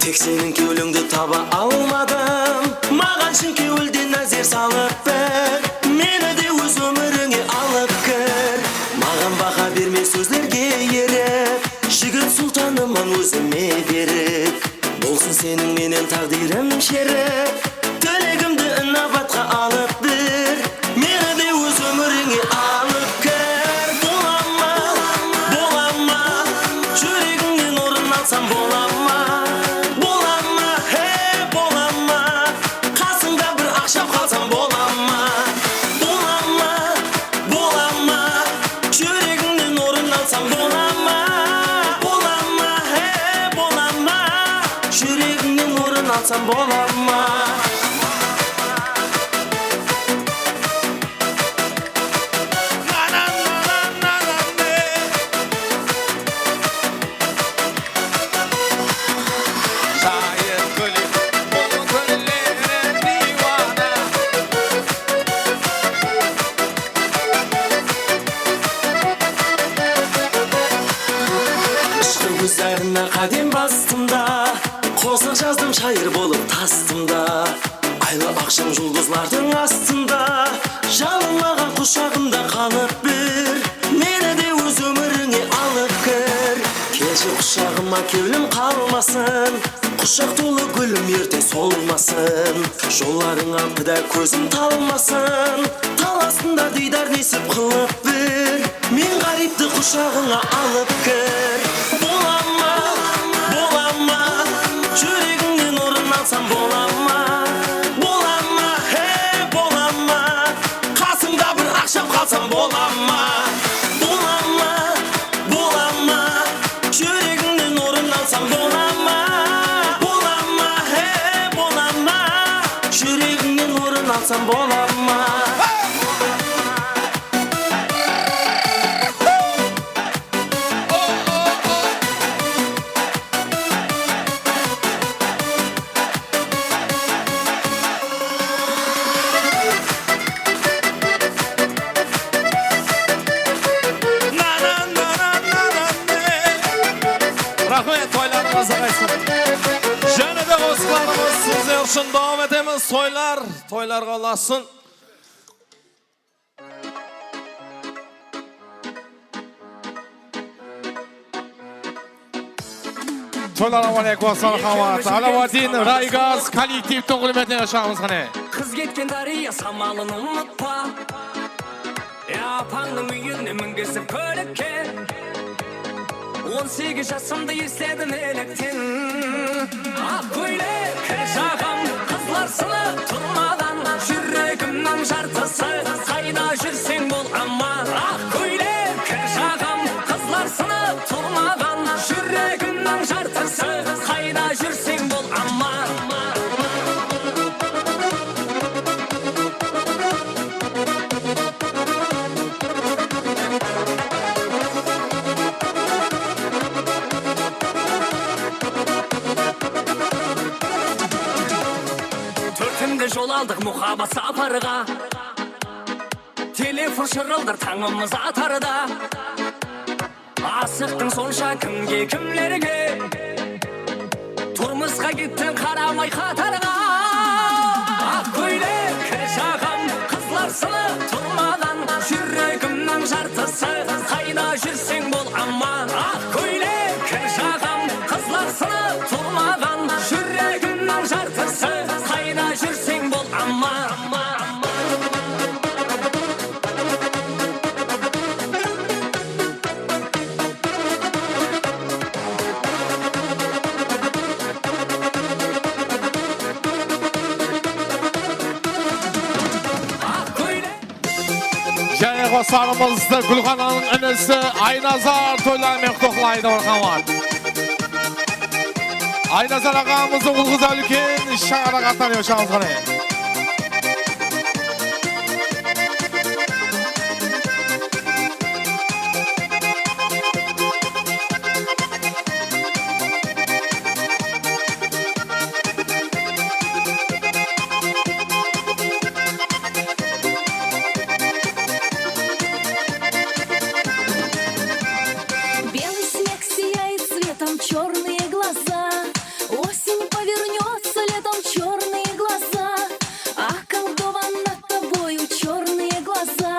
Тек сенің кеуліңді таба алмадым, маған шын кеуілден нәзер салып бір. Мені де өз өміріңе алып кір. Маған баға берме сөздерге еріп, жігіт сұлтанымын өзіме беріп. Болсын сенің менен тағдирым шеріп, тілегімді инабатқа алып бір. Мені де өз өміріңе алып кір. Алсам болама, болама, болама. Қасыңда бір ақша қалсам болама, болама, болама. Жүрегіңнен орын алсам болама, болама, болама. Жүрегіңнен орын алсам болама. Көздеріне қадем бастымда, қосық жаздым шайыр болып тастымда. Айлы ақшам жұлдызлардың астында, жалынмаған құшағымда қалып бір. Мені де өз өміріңе алып кір. Келші құшағыма кеулім қалмасын, құшақ толы гүлім ерте солмасын. Жолларыңа піда көзім талмасын, таласында дидар несіп қылып бір. Мен ғарипті құшағыңа алып кір. Болама, болама, жүрегіңнен орын алсам болама, болама, болама. Қасыңда бір ақшам қалсам болама, болама, болама. Жүрегіңнен орын алсам болама, болама, болама. Жүрегіңнен орын алсам болама. Rahmet, toylarımız arasın. Jene de qo'shiqlarimiz sizlar uchun davom etamiz. Toylar qolasın. Assalomu alaykum, marhamat. Alavadin Raygaz kollektivning hurmatini yaşamız qani. Kız ketken tariya samalını unutma. Yapanın uyunu mingisip körükken. 18 yaşımda istedim elektin. Ak köylek şakam kızlarsını durmadan. Yüreğimden şartısı kayda жүрсең бол ama. Ak köylek şakam kızlarsını durmadan. Yüreğimden şartısı kayda жүрсең бол ama. Жол алдық мұхаббат сапарға. Телефон шырылдыр таңымыз атарда. Асықтың сонша кімге кімлерге. Тұрмысқа кеттің қарамай қатарға. Ақ көйлек шағам қызларсыны тұрмадан. Жүрегімнің жартысы қайда жүрсең бол аман. Ақ көйлек шағам Және қосарымызды Gülxana'nın інісі Aynazar toylarымен құттықтайды мархамат. Aynazar ағамыздың ұл қызы үлкен шаңырақ аттанıyor шаңыз ғана. Белый снег сияет цветом, черные глаза. Осень повернется летом, черные глаза. Околдован над тобою черные глаза.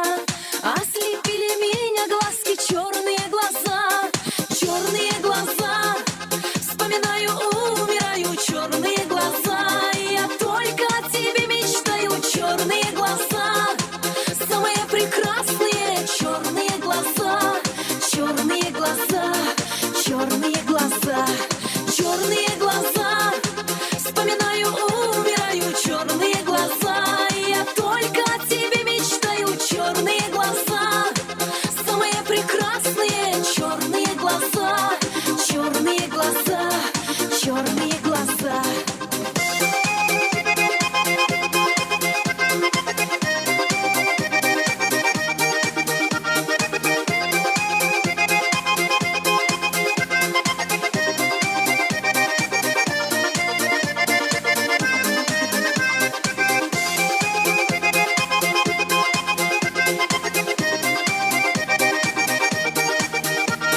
Ослепили меня глазки, черные глаза. Черные глаза. Вспоминаю, умираю, черные глаза. Я только о тебе мечтаю, черные глаза. Самые прекрасные черные глаза. Черные глаза, черные глаза, черные глаза. Вспоминаю, умираю, черные глаза. Я только о тебе мечтаю, черные глаза. Самые прекрасные черные глаза, черные глаза, черные глаза.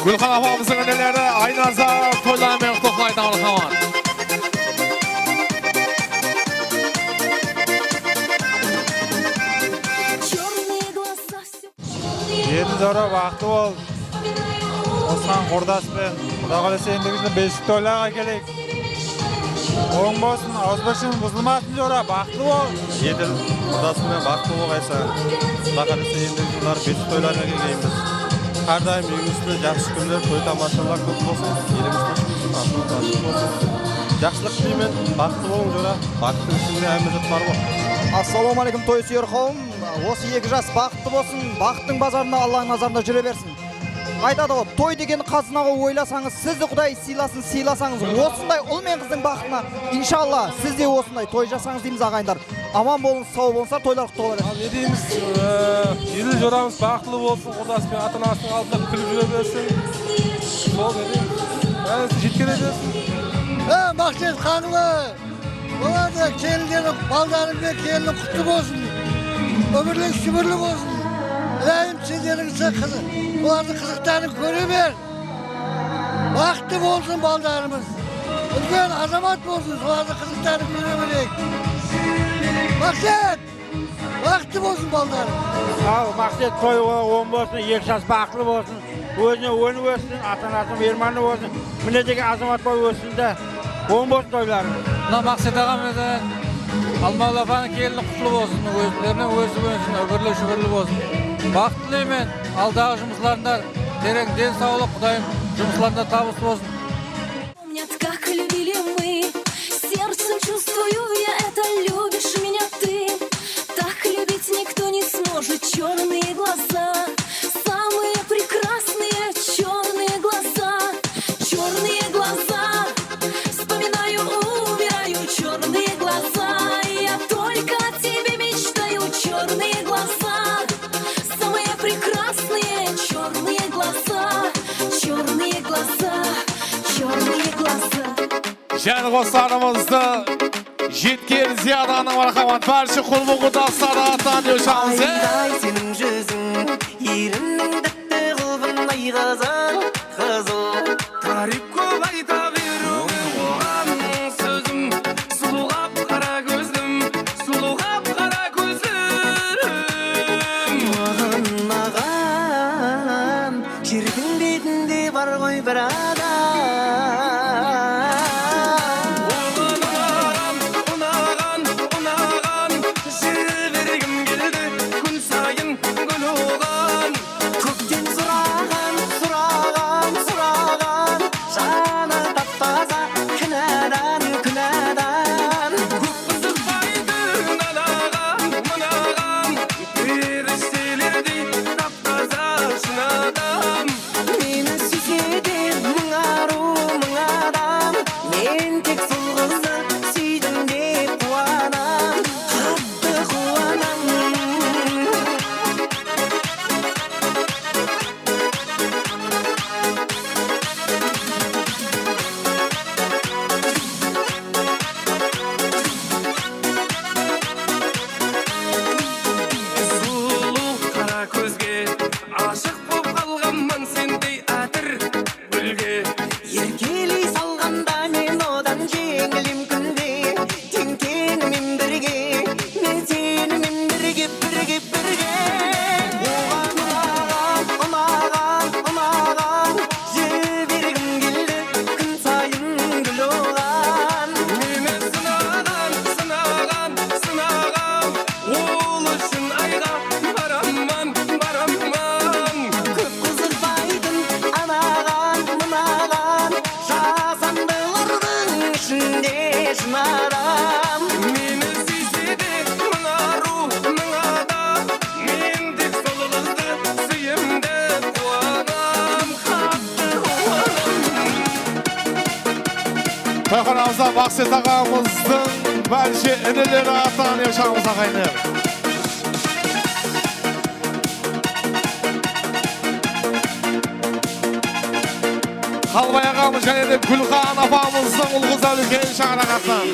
Gülxan apamızın önələri Aynazar toylarымен құттықтайды мархамат. Черные глаза, Елін жора бақты бол. Осыған құрдаспен, Құда қаласа ендігізді бесік тойлаға келек. Оң болсын, ауызбашың бұзылмасын жора, бақты бол. Еділ құрдасымен бақты болғайса, Құда қаласа ендігі жылдар бесік тойларға келгейміз. Her daim evimizde жақсы күндер, той тамашалар көп болсын, елімізде ашық болсын. Жақсылық деймін, бақытты болың жора, бақыттың ішінде әмізет бар бол. Ассаламу алейкум той сүйер қауым. Осы 2 жас бақытты болсын, бақыттың базарында Алланың назарында жүре берсін. Айтады ғой, той деген қазынаға ойласаңыз, сізді Құдай сыйласын, сыйласаңыз, осындай ұл мен қыздың бақытына, иншалла, сіз де осындай той жасаңыз дейміз ағайындар. Аман болыңыз, сау болыңыздар, тойлар құтты болсын. Не дейміз, елі жорамыз бақытлы болсын, Құдаспен ата-анасының алдында күліп жүре берсін. Сол не дейміз, бәрінізді жеткере берсін. Мақсет қаңлы, болады келіндері, балдарыңмен келіні құтты болсын. Өмірлік шүбірлі болсын. Ләйім сендеріңізді қызы, оларды қызықтарын көре бер. Бақытты болсын балдарымыз. Үлкен азамат болсын, соларды қызықтарын көре берейік. Мақсет, бақытты болсын балдарым. Ал, Мақсет той оң болсын, 2 жас бақытlı болсын. Өзіне өні өсін, ата-анасының ерманы болсын. Міне деген азамат бой өсін де, оң болсын тойлары. Мына Мақсет ағамыздан Алмалы апаның келіні құтлы болсын, өздеріне өзі өнсін, өбірлі шүбірлі болсын. Бақыт тілеймен, алдағы жұмысларында терең денсаулық, Құдайым жұмысларында табыс болсын. Помнят, как любили мы. Сердцем чувствую я это, любишь меня ты. Так любить никто не сможет. Черные глаза, самые прекрасные черные глаза. Черные глаза, вспоминаю, умираю, черные глаза. Я только о тебе мечтаю, черные глаза. Самые прекрасные черные глаза. Черные глаза, черные глаза. Және қосарымызды жеткен зияданың мархамат, баршы құлбы құдастары аттанıyor шаңыз. Айдай сенің жүзің, еріннің дәтті қылбындай қызыл, қызыл. Тарих көп айта беру, оған сөзім. Сұлуғап қара көзім, сұлуғап қара көзім. Маған, жердің бетінде бар ғой бір адам. Yaşağımıza Bakset ağamızın bence eneleri atan yaşağımıza kaynar. Kalbay ağamız және de Gülhan apamızın ulğuza ülkenin şağına katlan.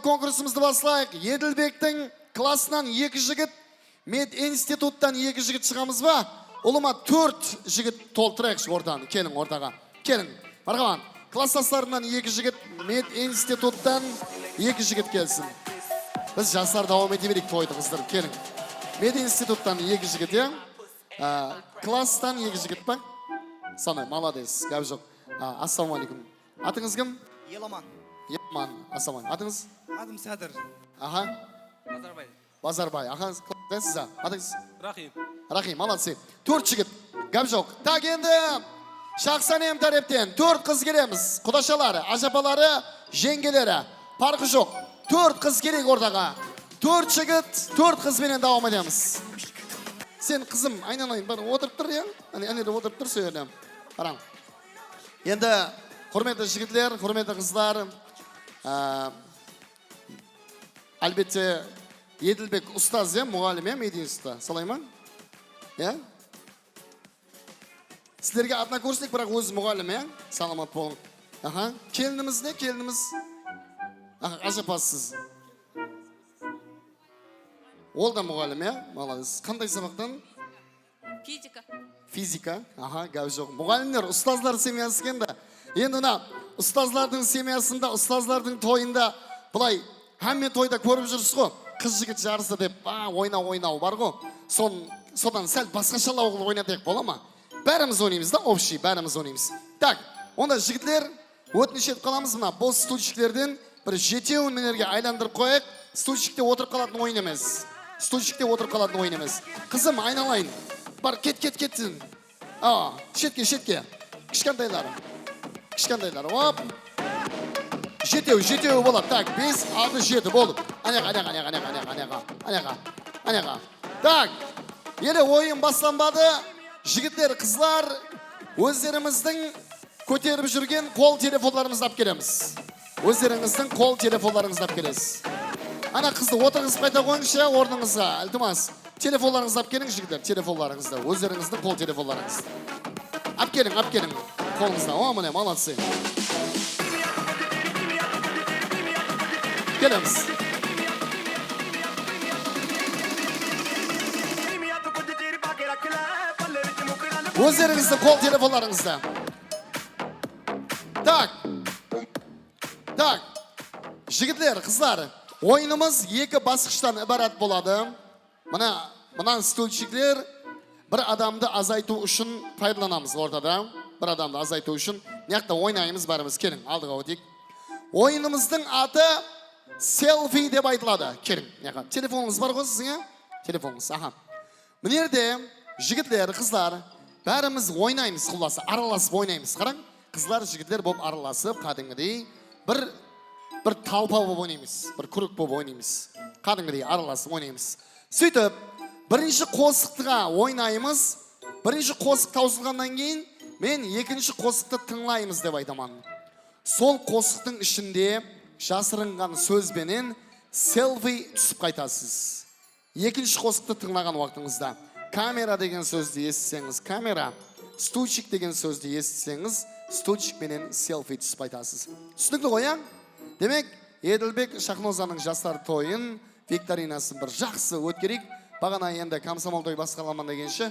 Konkursımızды баслайық. Еділбектің классынан 2 жігіт, мед институттан 2 жігіт шығамыз ба? Олыма 4 жігіт толтырайықшы ортаны. Келің ортаға. Келің. Марғабан, класстастарынан 2 жігіт, мед институттан 2 жігіт келсін. Біз жастар давам ете берейік тойды қыздырып. Келің. Мед институттан 2 жігіт, е? Класстан 2 жігіт ба? Санай, маладес. Гәп жоқ. Ассаламалейкум. Атыңыз кім? Еламан. Еламан, ассаламалейкум. Атыңыз? Адым Сәдір. Аха. Базарбай. Базарбай. Аха, сіз атыңыз? Рахим. Рахим, молодцы. 4 жігіт. Гәп жоқ. Так, енді Шақсанем тарептен 4 қыз келеміз. Құдашалары, ажапалары, жеңгелері. Парқы жоқ. 4 қыз керек ордаға. 4 жігіт, 4 қызбенен давам едеміз. Сен қызым, айналайын, бар отырып тұр, е? Әнеді отырып тұр сөйлем. Қараң. Енді құрметті жігітлер, құрметті қыздар, әлбетте Еділбек ұстаз, мұғалім, мединститутта. Солай ма? Сіздерге однокурсник, бірақ өзі мұғалім, саламат болың. Аха. Келініміз не? Келініміз? Аха, ажапасыз. Ол да мұғалім, молодец. Қандай сабақтан? Физика. Физика. Аха, гәу жоқ. Мұғалімдер, ұстазлар семьясы кенді. Енді мына ұстазлардың семьясында, ұстазлардың тойында бұлай әмме тойда көріп жүрсіз ғой. Қыз жігіт жарысы деп, ойнау бар ғой. Содан сәл басқашалау қылып ойнатайық бола ма? Бәріміз ойнаймыз да, общий, бәріміз ойнаймыз. Так, онда жігітлер, өтініш етіп қаламыз мына бос стульчиклерден бір 7 мінерге айландырып қойық. Стульчикте отырып қалатын ойын емес. Стульчикте отырып қалатын ойын емес. Қызым, айналайын. Бар, кет. Шетке. Кішкентайлары. Оп. 7 болады. Так, 5, 6, 7 болды. Анеға. Так, елі ойын бастанбады. Жігіттер, қызлар, өздеріміздің көтеріп жүрген қол телефонларымызды ап келеміз. Өздеріңіздің қол телефонларыңызды ап келесіз. Ана қызды отырғызып қайта қойыңызша орныңызға, ілтімас. Телефонларыңызды ап келің, жігіттер, телефонларыңызды, өздеріңіздің қол телефонларыңызды. Ап келің, қолыңызда. О, міне, молодцы. Келеміз. Өздеріңізді қол телефонларыңызды. Так. Jigitler, qizlar, o'yinimiz 2 bosqichdan iborat bo'ladi. Mana stulchiklar bir odamni azaytuv uchun foydalanamiz o'rtada. Bir odamni azaytuv uchun yoqda o'ynaymiz barimiz. Keling, oldiga o'tdik. O'yinimizning ati selfie deb aytiladi. Keling, yoqqa. Telefoningiz bor-ku sizga? Telefoningiz, aha. Bu yerda jigitlar, qizlar barimiz o'ynaymiz, xullas, aralashib o'ynaymiz. Qarang, qizlar, jigitlar bo'lib aralashib, qadimgidek bir talpa bo'lib o'ynaymiz, bir quruq bo'lib o'ynaymiz. Qadimgidek aralashib o'ynaymiz. Сөйтіп, birinchi qo'shiqqa o'ynaymiz. Birinchi qo'shiq tavsilgandan keyin men ikkinchi qo'shiqni tinglaymiz deb aytaman. Sol qo'shiqning ishinde jashiringan so'z bilan selfie tusib qaytasiz. Ikkinchi qo'shiqni tinglagan vaqtingizda kamera degan so'zni eshitsangiz, kamera, stulchik degan so'zni eshitsangiz, stulchik bilan selfie tusib qaytasiz. Tushunlikli qo'ying. Demak, Edilbek Shahnozaning yoshlar to'yin viktorinasi bir yaxshi o'tkirik. Bag'ana endi komsomol to'y boshqarlaman degancha,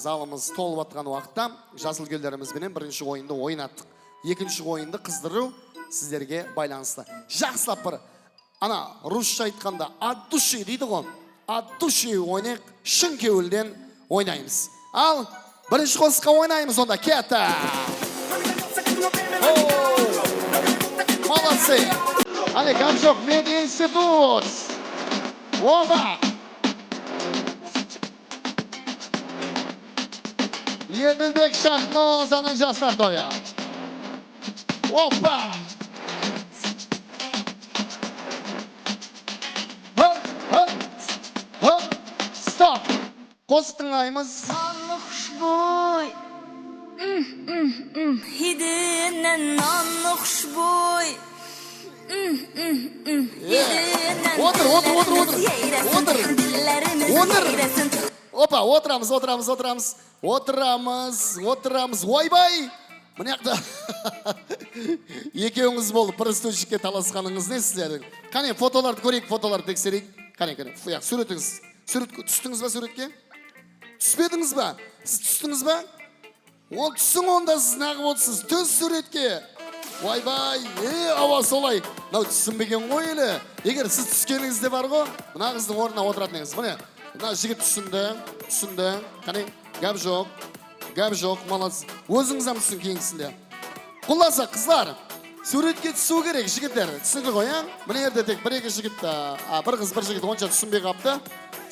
zalimiz to'lib atgan vaqtda jasıl gullarimiz bilan birinchi o'yinda o'ynatdik. Ikkinchi o'yinda qizdiruv sizlarga baylanışlı. Yaxshilab bir ana ruscha aytganda at-dushi deydi-ku. At-dushi o'ynayq, shin kevildan o'ynaymiz. Al, birinchi qo'shiqqa o'ynaymiz onda. Keta. Молодцы. Allez, Gamjok, Media Institut. Oba. Edilbek Shahnozaning yoshlar to'yi. Opa. Hop. Stop. Qo'shiq tinglaymiz. Nonli xushbo'y. Hidinden nonli xushbo'y. O'tir. Opa, o'tiramiz. Voy-voy. Bu yoqda ikkingiz bo'lib prestujikka talasganingizni sizlarning. Qani fotolarni ko'ring, fotolarni tekshiring. Qani, yo'q, suratingiz. Surat tushdingizmi suratga? Tushmadingizmi? Siz tushdingizmi? O tushing onda siz naqib o'tsiz. Tush suratga. Voy-voy, avval solay. Nav tushunmagan qo'yili. Agar siz tushganingizda bor-ku, buna qizning o'rniga o'tiratdingiz. Mana, buna yigit tushindi. Qani, gap yo'q, молодец. O'zingiz ham tushun keyingisida. Xullasa qizlar, suratga tushish kerak yigitlar. Tushunib qo'ying. Mana yerda tek bir ikki yigitda, bir qiz bir yigit oncha tushunmay qopti.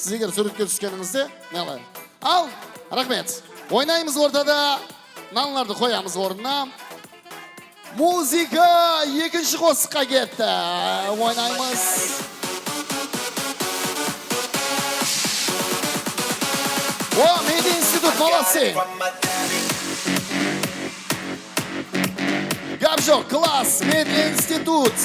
Siz agar suratga tushganingizda, nima? Al, rahmat. O'ynaymiz o'rtada. Nonlarni qo'yamiz o'rniga. Muzika ikkinchi qo'shiqqa ketdi. O'ynaymiz. O, Media Institut, молодцы. Gamjok, класс, Media Institut.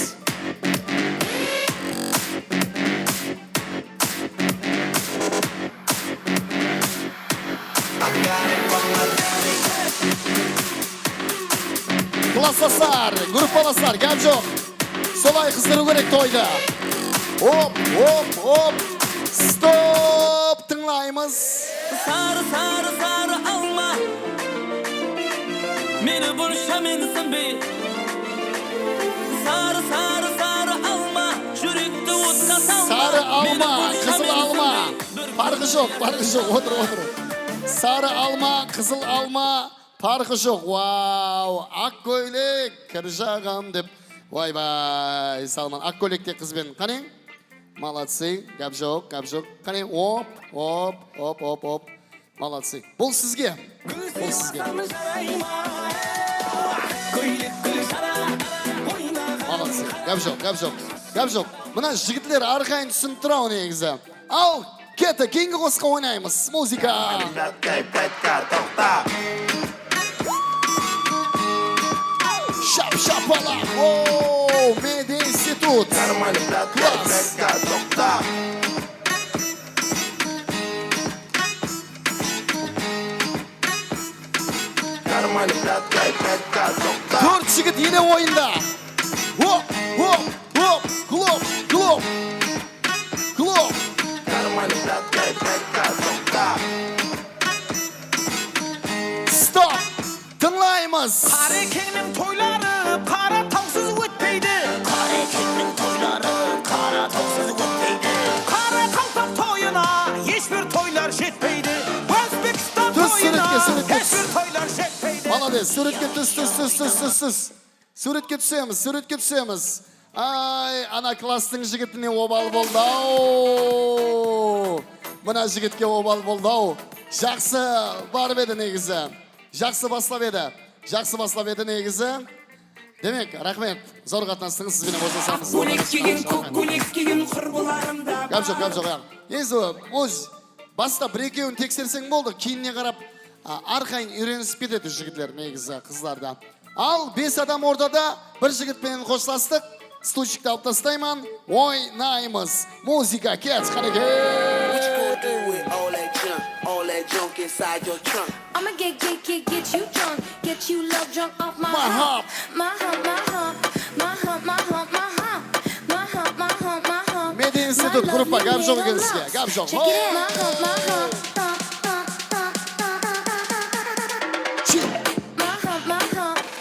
Klasslaslar, gruppalaslar, Gamjok. Solay qizdiru kerak to'yda. Hop. Stop, tinglaymiz. Sarı alma. Meni burşamınızın be. Sarı alma. Yürekte o'tqa salma. Sarı alma, qizil alma. Farqi yo'q. O'tir. Sarı alma, qizil alma. Farqi yo'q. Wow, ak ko'ylak, kirjag'am deb. Voy, Salman, ak ko'ylakda qiz bilan qani? Молодцы, Gamjok. Qani, hop. Молодцы. Bu sizga. Молодцы. Gamjok. Mana yigitlar arqayn tushunib turadi negizi. Al, keta, keyingi qo'shiqqa o'ynaymiz. Muzika. Shapala. Media Institut. Dört yigit yine oyunda. Hop. Klop. Stop. Tinglaymiz. Qarekenning to'ylari qara tavsiz o'tmaydi. Qarekenning to'ylari suratga Молодец, suratga tuz. Suratga tushamiz. Ay, ana klassning jigitine obal bo'ldi. Mana jigitga obal bo'ldi. Жақсы barib edi negizi. Жақсы баслап edi negizi. Demek, rahmet. Zor qatnasdingiz, siz bilan o'zlasamiz. Gap yo'q. Endi o'z basta bir-ikkovini tekshirsang bo'ldi. Keyinga qarab arqang o'rganib ketadi jigitlar negizi qizlarda. Al 5 odam o'rtada bir jigit bilan qo'shlasdik. Stulchikni olib tastayman. O'ynaymiz. Muzika ket, qanaqa. All that junk inside your trunk. I'ma get you drunk, get you love drunk off my hump. Media Institute gruppa gap yo'q ekan sizga. Gap yo'q.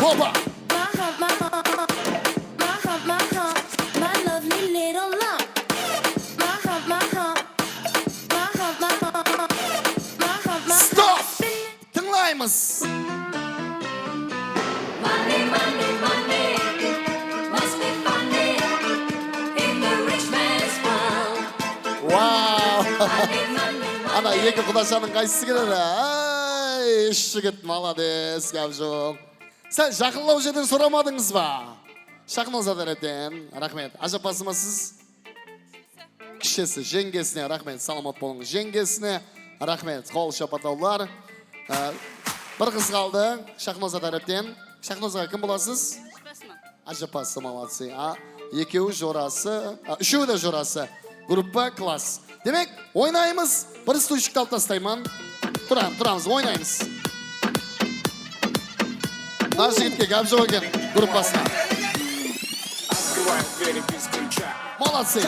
Hopa. Ana екі құдашаның қайсысы келеді? Ай, жігіт, молодец, гап жоқ. Сәл жақынлау жерден сұрамадыңыз ба? Шақыныңыздар еттен, рахмет. Ажапасы ма сіз? Кішесі, жеңгесіне, рахмет, саламат болыңыз. Жеңгесіне, рахмет, қол шапатаулар. Бір қыз қалды, шақыныңыздар еттен. Шақыныңызға кім боласыз? Ажапасы, молодцы. Екеуі жорасы, үшеуі де жорасы. Группа, класс. Demek oynayımız. Bir stulchikni olib tastayman. Turamiz, oynaymiz. Nash yigitga gap yo'q ekan gruppasida. Молодцы.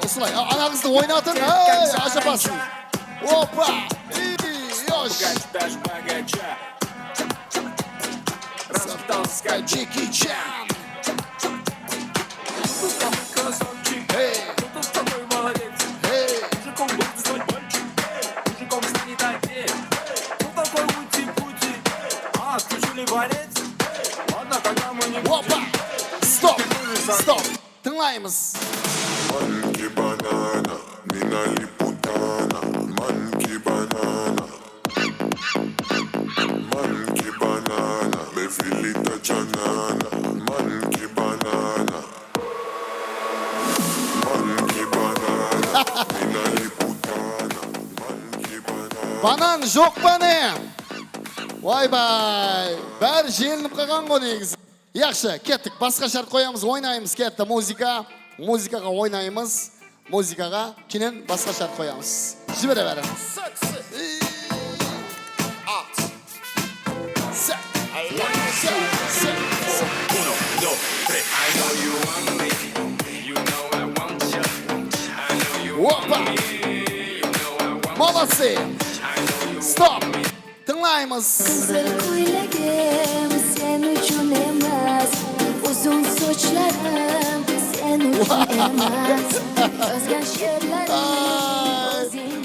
Osmay, ana qizni o'ynatın. Ajapasın. Hoppa. Yosh. Jackie Chan. Hoppa. Stop. Tınlayımız. Monkey banana, mina liputana. Monkey banana. Monkey banana, me filita chanana. Monkey banana. Monkey banana, mina liputana. Monkey banana. Banan жоқ па не? Vay bay. Bär jelinip qalgan go negizi. Yaxshi, ketdik. Boshqa shart qo'yamiz, o'ynaymiz, ketdi muzikaga o'ynaymiz. Muzikaga keyin boshqa shart qo'yamiz. Jiberaverin. Hoppa. Молодцы. Stop. Tınlayımız. Kızıl koylagim sen uchun emas, uzun sochlarım sen uchun emas. Yozgan she'rlarim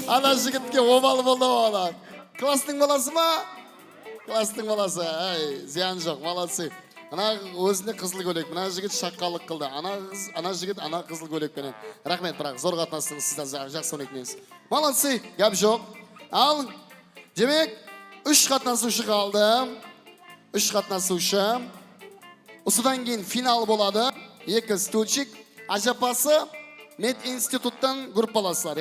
Ana jigitga obal bo'ldi olar. Klassning bolasi mı? Klassning bolasi. Ay, ziyan yo'q, молодцы. Ana o'zini qizil ko'ylak, mana jigit shaqqallik qildi. Ana jigit ana qizil ko'ylak bilan. Rahmat, biroq zo'r qatnashdingiz, sizdan yaxshi o'ynadingiz. Молодцы, gap yo'q. Al. Demek 3 qatnashuvchi qoldi. 3 qatnashuvchi. Ustidan keyin final bo'ladi. 2 stulchik. Ajapasi Med institutdan gruppalasizlar.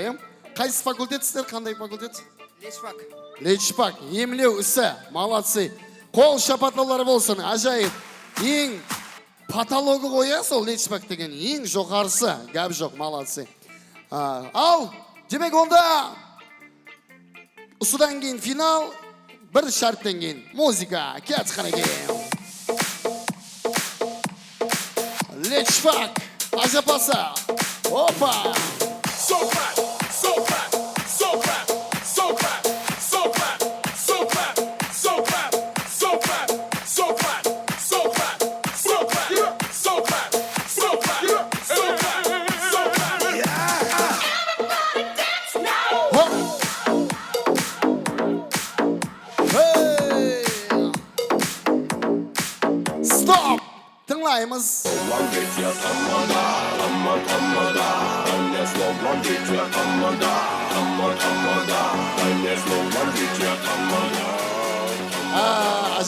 Qaysi fakultet sizlar? Qanday fakultet? Lechfak. Emlev isi. Молодцы. Qo'l shapatlovlari bo'lsin. Ajoyib. Eng patologi qo'yasiz o Lechfak degan eng jo'qorisi. Gap yo'q, молодцы. Al. Demek onda ustidan keyin final, bir shartdan keyin muzika. Ket qanaqa. Lechfak. Ajapasa. Hoppa. So clap, so clap, so clap, so clap, so clap, so clap, so clap, so clap, so clap, so clap, so clap, so clap, so clap, so clap, so clap. Everybody dance now. Hey. Стоп! Тыңлаймыз.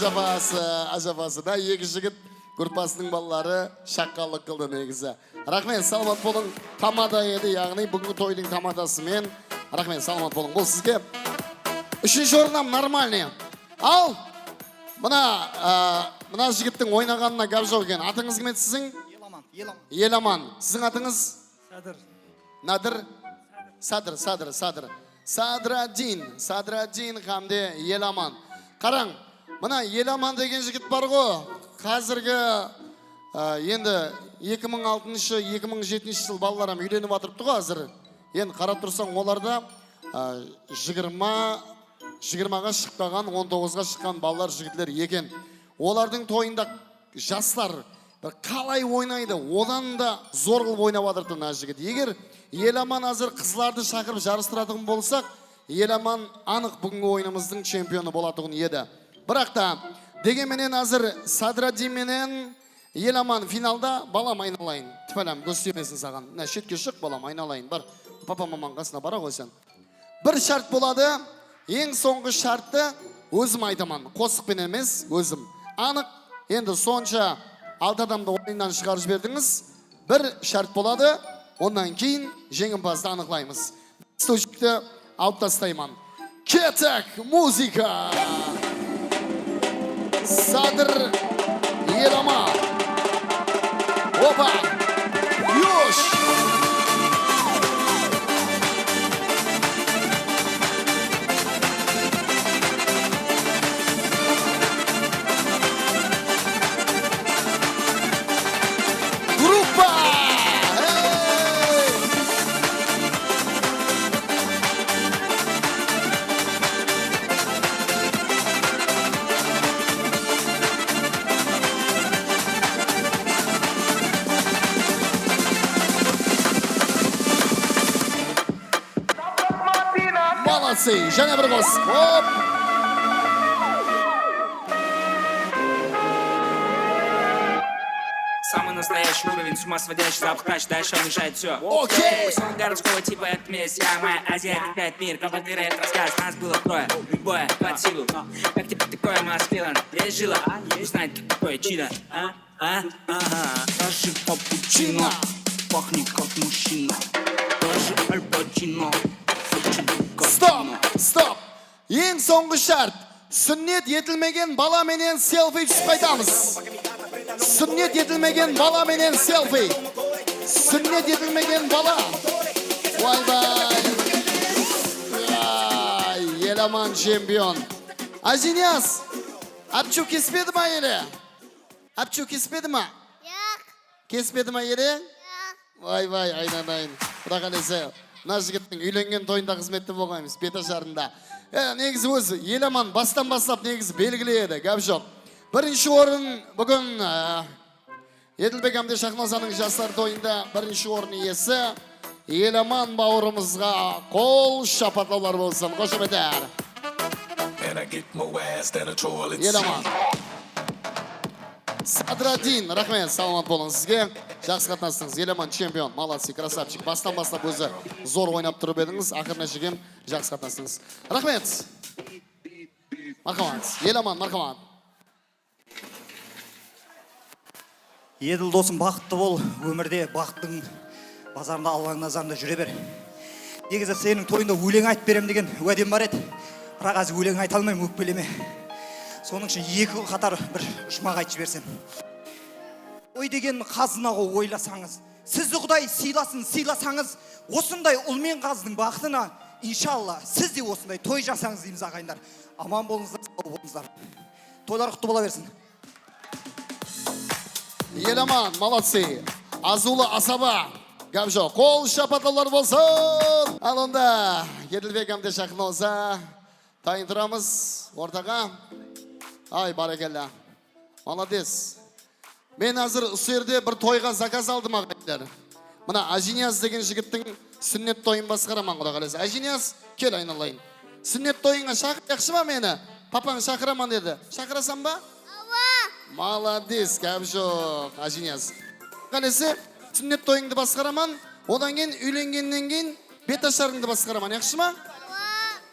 Ажабасы. Да, екі жігіт группасының балалары шаққалық қылды негізі. Рахмет, саламат болың. Тамада еді, яғни бүгінгі тойдың тамадасымен. Рахмет, саламат болың. Бұл сізге үшінші орынам нормальный. Ал, мына жігіттің ойнағанына гап жоқ екен. Атыңыз кім еді сіздің? Еламан. Сіздің атыңыз? Надыр. Садыр. Садрадин хамде Еламан. Қараң, мына Еламан деген жігіт бар ғой. Қазіргі енді 2006-2007 жыл балаларым үйленіп атырыпты ғой қазір. Енді қарап тұрсаң оларда 20-ға шықпаған, 19-ға шыққан балалар жігітлер екен. Олардың тойында жастар қалай ойнайды, одан да зор қылып ойнап атырыпты мына жігіт. Егер Еламан қазір қызларды шақырып жарыстыратын болсақ, Еламан анық бүгінгі ойынымыздың чемпионы болатұғын еді. Бірақ та дегенменен қазір Садрадин менен Еламан финалда. Балам айналайын. Тіпәлем көстемесін саған. Шетке шық балам айналайын. Бар, папа мамаң қасына бара қойсан. Бір шарт болады. Ең соңғы шартты өзім айтаман. Қосықпен емес, өзім. Анық, енді сонша 6 адамды ойыннан шығарып жібердіңіз. Бір шарт болады. Ондан кейін жеңімпазды анықлаймыз. Стойчикті алып тастайман. Кетек музыка! Садыр Еламан. Опа! Юш! Группа! Молодцы! Және бір қос. Оп! Самый настоящий уровень, с ума сводящий запах, дальше он мешает все. Окей! Пусть он городского типа, это месть, я моя Азия, летает мир, командирует рассказ, нас было трое, любое под силу. Как тебе такое, Масквилан? Есть жила, узнать, как такое чудо, Даже капучино, пахнет как мужчина, даже альпачино. Стоп! Ең соңғы шарт. Сүннет етілмеген бала менен селфи түсіп қайтамыз. Сүннет етілмеген бала менен селфи. Сүннет етілмеген бала. Вай-вай. Еламан чемпион. Ажиняс, апчу кеспеді ма еле? Апчу кеспеді ма? Жоқ. Кеспеді ма еле? Жоқ. Вай-вай, айнан. Бірақ әлесе. Мына жігіттің үйленген тойында қызметті болғаймыз, бета жарында. Негізі өзі, Еламан бастан бастап негізі белгілі еді, гап жоқ. Бірінші орын бүгін Еділбек Әмде Шахназаның жастар тойында бірінші орын иесі Еламан бауырымызға қол шапатлаулар болсын. Қошеметтер. Еламан. Садрадин, рахмет, саламат болыңыз сізге. Жақсы қатынастыңыз. Еламан чемпион, молодцы, красавчик. Бастан бастап өзі зор ойнап тұрып едіңіз. Ақырына жегем, жақсы қатынастыңыз. Рахмет. Мархамат. Еламан, мархамат. Еділ досым, бақытты бол. Өмірде бақыттың базарында Алланың назарында жүре бер. Негізі сенің тойында өлең айтып берем деген уәдем бар еді. Бірақ аз өлең айта алмаймын, өкпелеме. Соның үшін екі қатар бір жұмақ айтып жіберсем. Ой деген қазына ғой ойласаңыз, сізді Құдай сыйласаңыз, осындай ұл мен қаздың бақытына, иншалла, сіз де осындай той жасаңыз дейміз ағайындар. Аман болыңыздар, сау болыңыздар. Тойлар құтты бола берсін. Еламан, молодцы. Азулы асаба. Гап жоқ. Қол шапатлар болсын. Ал онда, Еділбек Әмде Шахназа тайын тұрамыз ортаға. Ай, барекелла. Молодец. Мен азыр ұсырде бір тойға заказ алдым ағайындар. Мына Ажиняс деген жігіттің сүннет тойын басқараман құда қаласы. Ажиняс, кел айналайын. Сүннет тойыңа шақыр, яқшы ма мені? Папаң шақыраман деді. Шақырасам ба? Ава. Молодец, кәбжоқ, ажинияз. Қанесі, сүннет тойыңды басқараман, одан кейін үйленгеннен кейін бет ашарыңды басқараман, яқшы ма?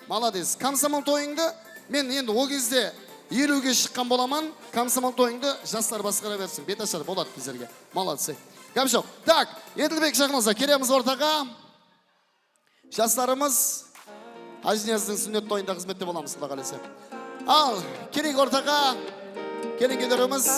Молодец. Комсомол тойыңды, мен енді о кезде 50-ге шыққан боламан, комсомол тойыңды жастар басқара берсін, бет ашар болады біздерге. Молодцы. Кәбжоқ. Так, Еділбек жақынызға келеміз ортаға. Жастарымыз Ажинияздың сүннет тойында қызметте боламыз, Құда қаласа. Ал, керек ортаға, керек кедеріміз.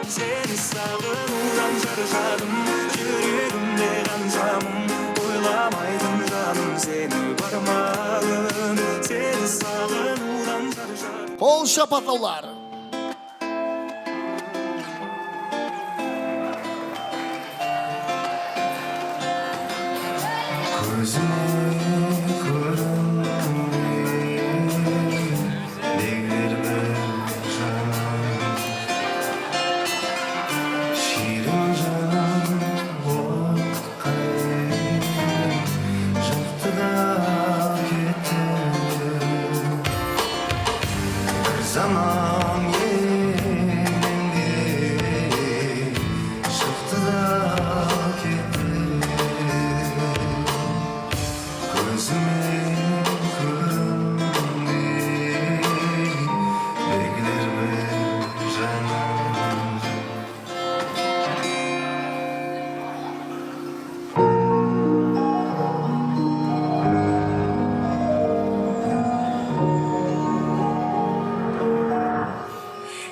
Сені сағынудан жаржадым, жүрегімде қансамын, ойламайтын жаным сені бармағын, сені сағынудан жаржадым. Қол шапатаулар. Zaman yenildi, çıktı da gitti. Gözümün kırıldı, bekler mi canım?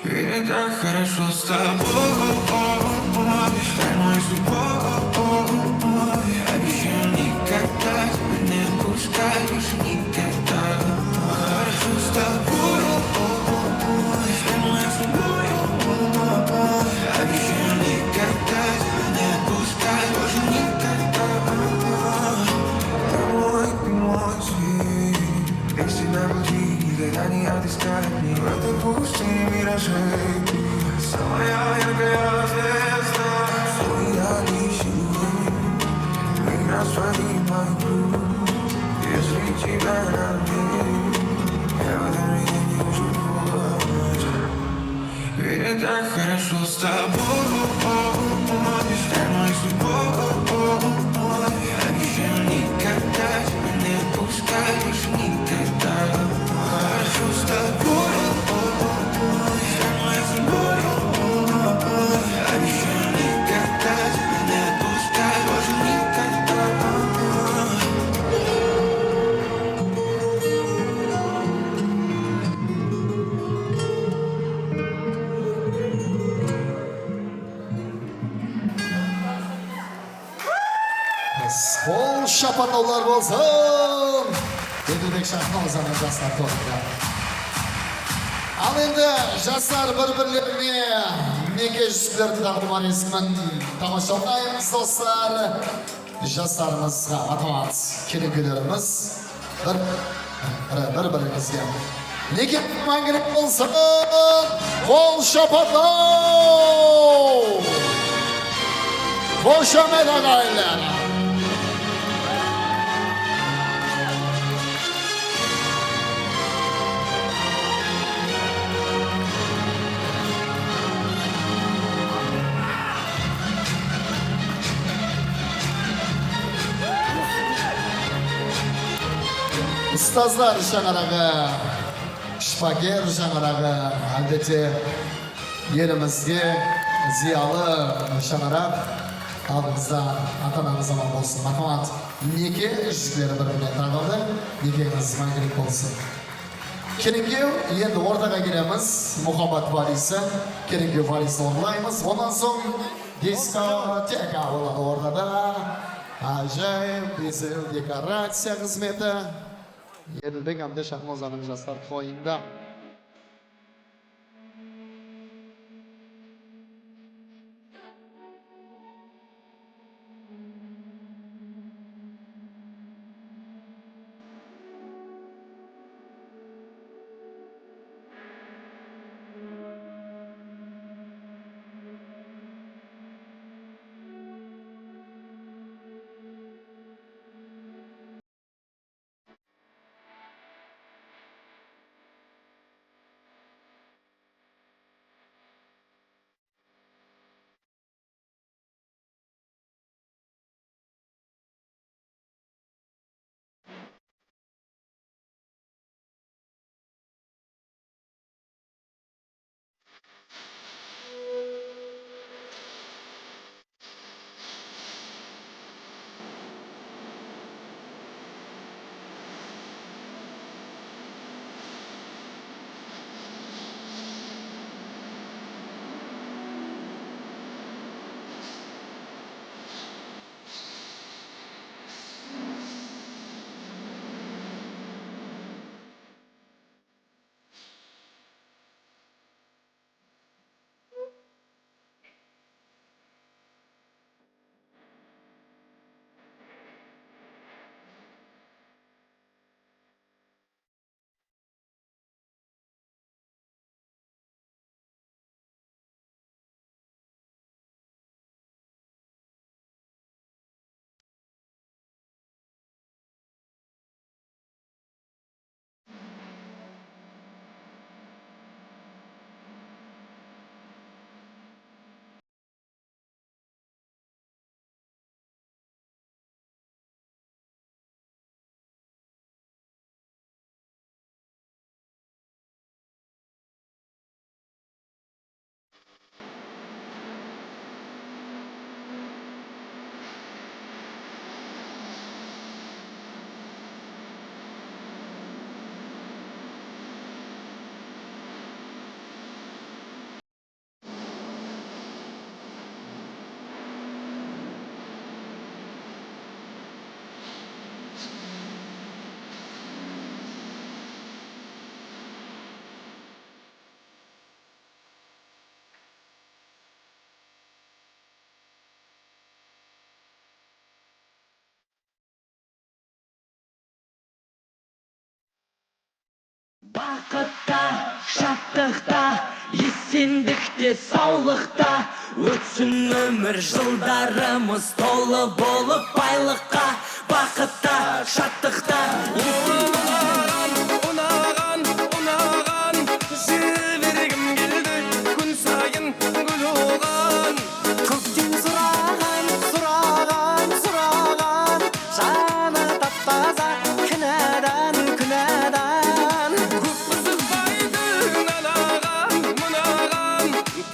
Ведь так хорошо с тобой, ты мой любовь. Обещаю никогда тебя не отпускать, больше никогда. Хорошо с тобой, ты мой любовь. Обещаю никогда тебя не отпускать, больше никогда. Ты мой свет, без тебя пути никогда не отыскать мне. В этой пустыне миражей самая яркая звезда, своя личина, мы растворим мою грудь. Если тебя нет, я в этом мире не живу. Ведь так хорошо с тобой, ты мой любовь. Обещаю никогда тебя не отпускать, больше никогда. Хорошо с тобой, ты мой любовь. Обещаю никогда тебя не отпускать, больше никогда. Қол шапатаулар болсын. Еділбек Шахназаның жастар тобында. Ал енді жастар бір-бірлеріне неке жүзгілерді тағдымар есімін тамашалаймыз достар. Жастарымызға матамат келекелеріміз бір-бірімізге неке мәңгілік болсын. Қол шапатау! Қошамет ағайлар! Ұстаздар шаңырағы, шпагер шаңырағы, әлбетте елімізге зиялы шаңырақ алдыңыздан ата-анаңыз аман болсын. Матамат неке жүзгілері бір-біріне тағылды, некеңіз мәңгілік болсын. Келіңкеу, енді ортаға келеміз, мұхаббат валисі, келіңкеу валисі орындаймыз. Онан соң дискотека болады ортада. Ажайып, безел декорация қызметі. Еділбек әмде Шахназаның жастар тойында. Бақытта, шаттықта, есендікте, саулықта өтсін өмір жылдарымыз толы болып байлыққа. Бақытта, шаттықта, Унаған, жібергім келді, күн сайын гүл оған. көктен сұраған, жаны тап-таза, кінәдан. Көп қызықпайды мынаған,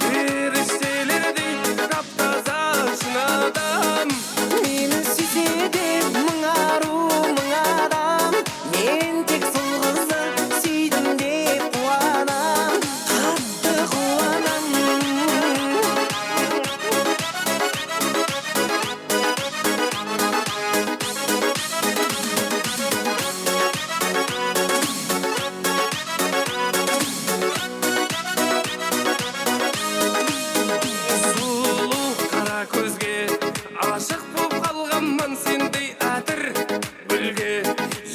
періштелердей тап-таза шын адам. Мені сүйседе мың адам, мен тек сол қызды сүйдім деп қуанам, қатты қуанам. Сұлу қара көзге ашық боп қалғанмын сендей әтір гүлге.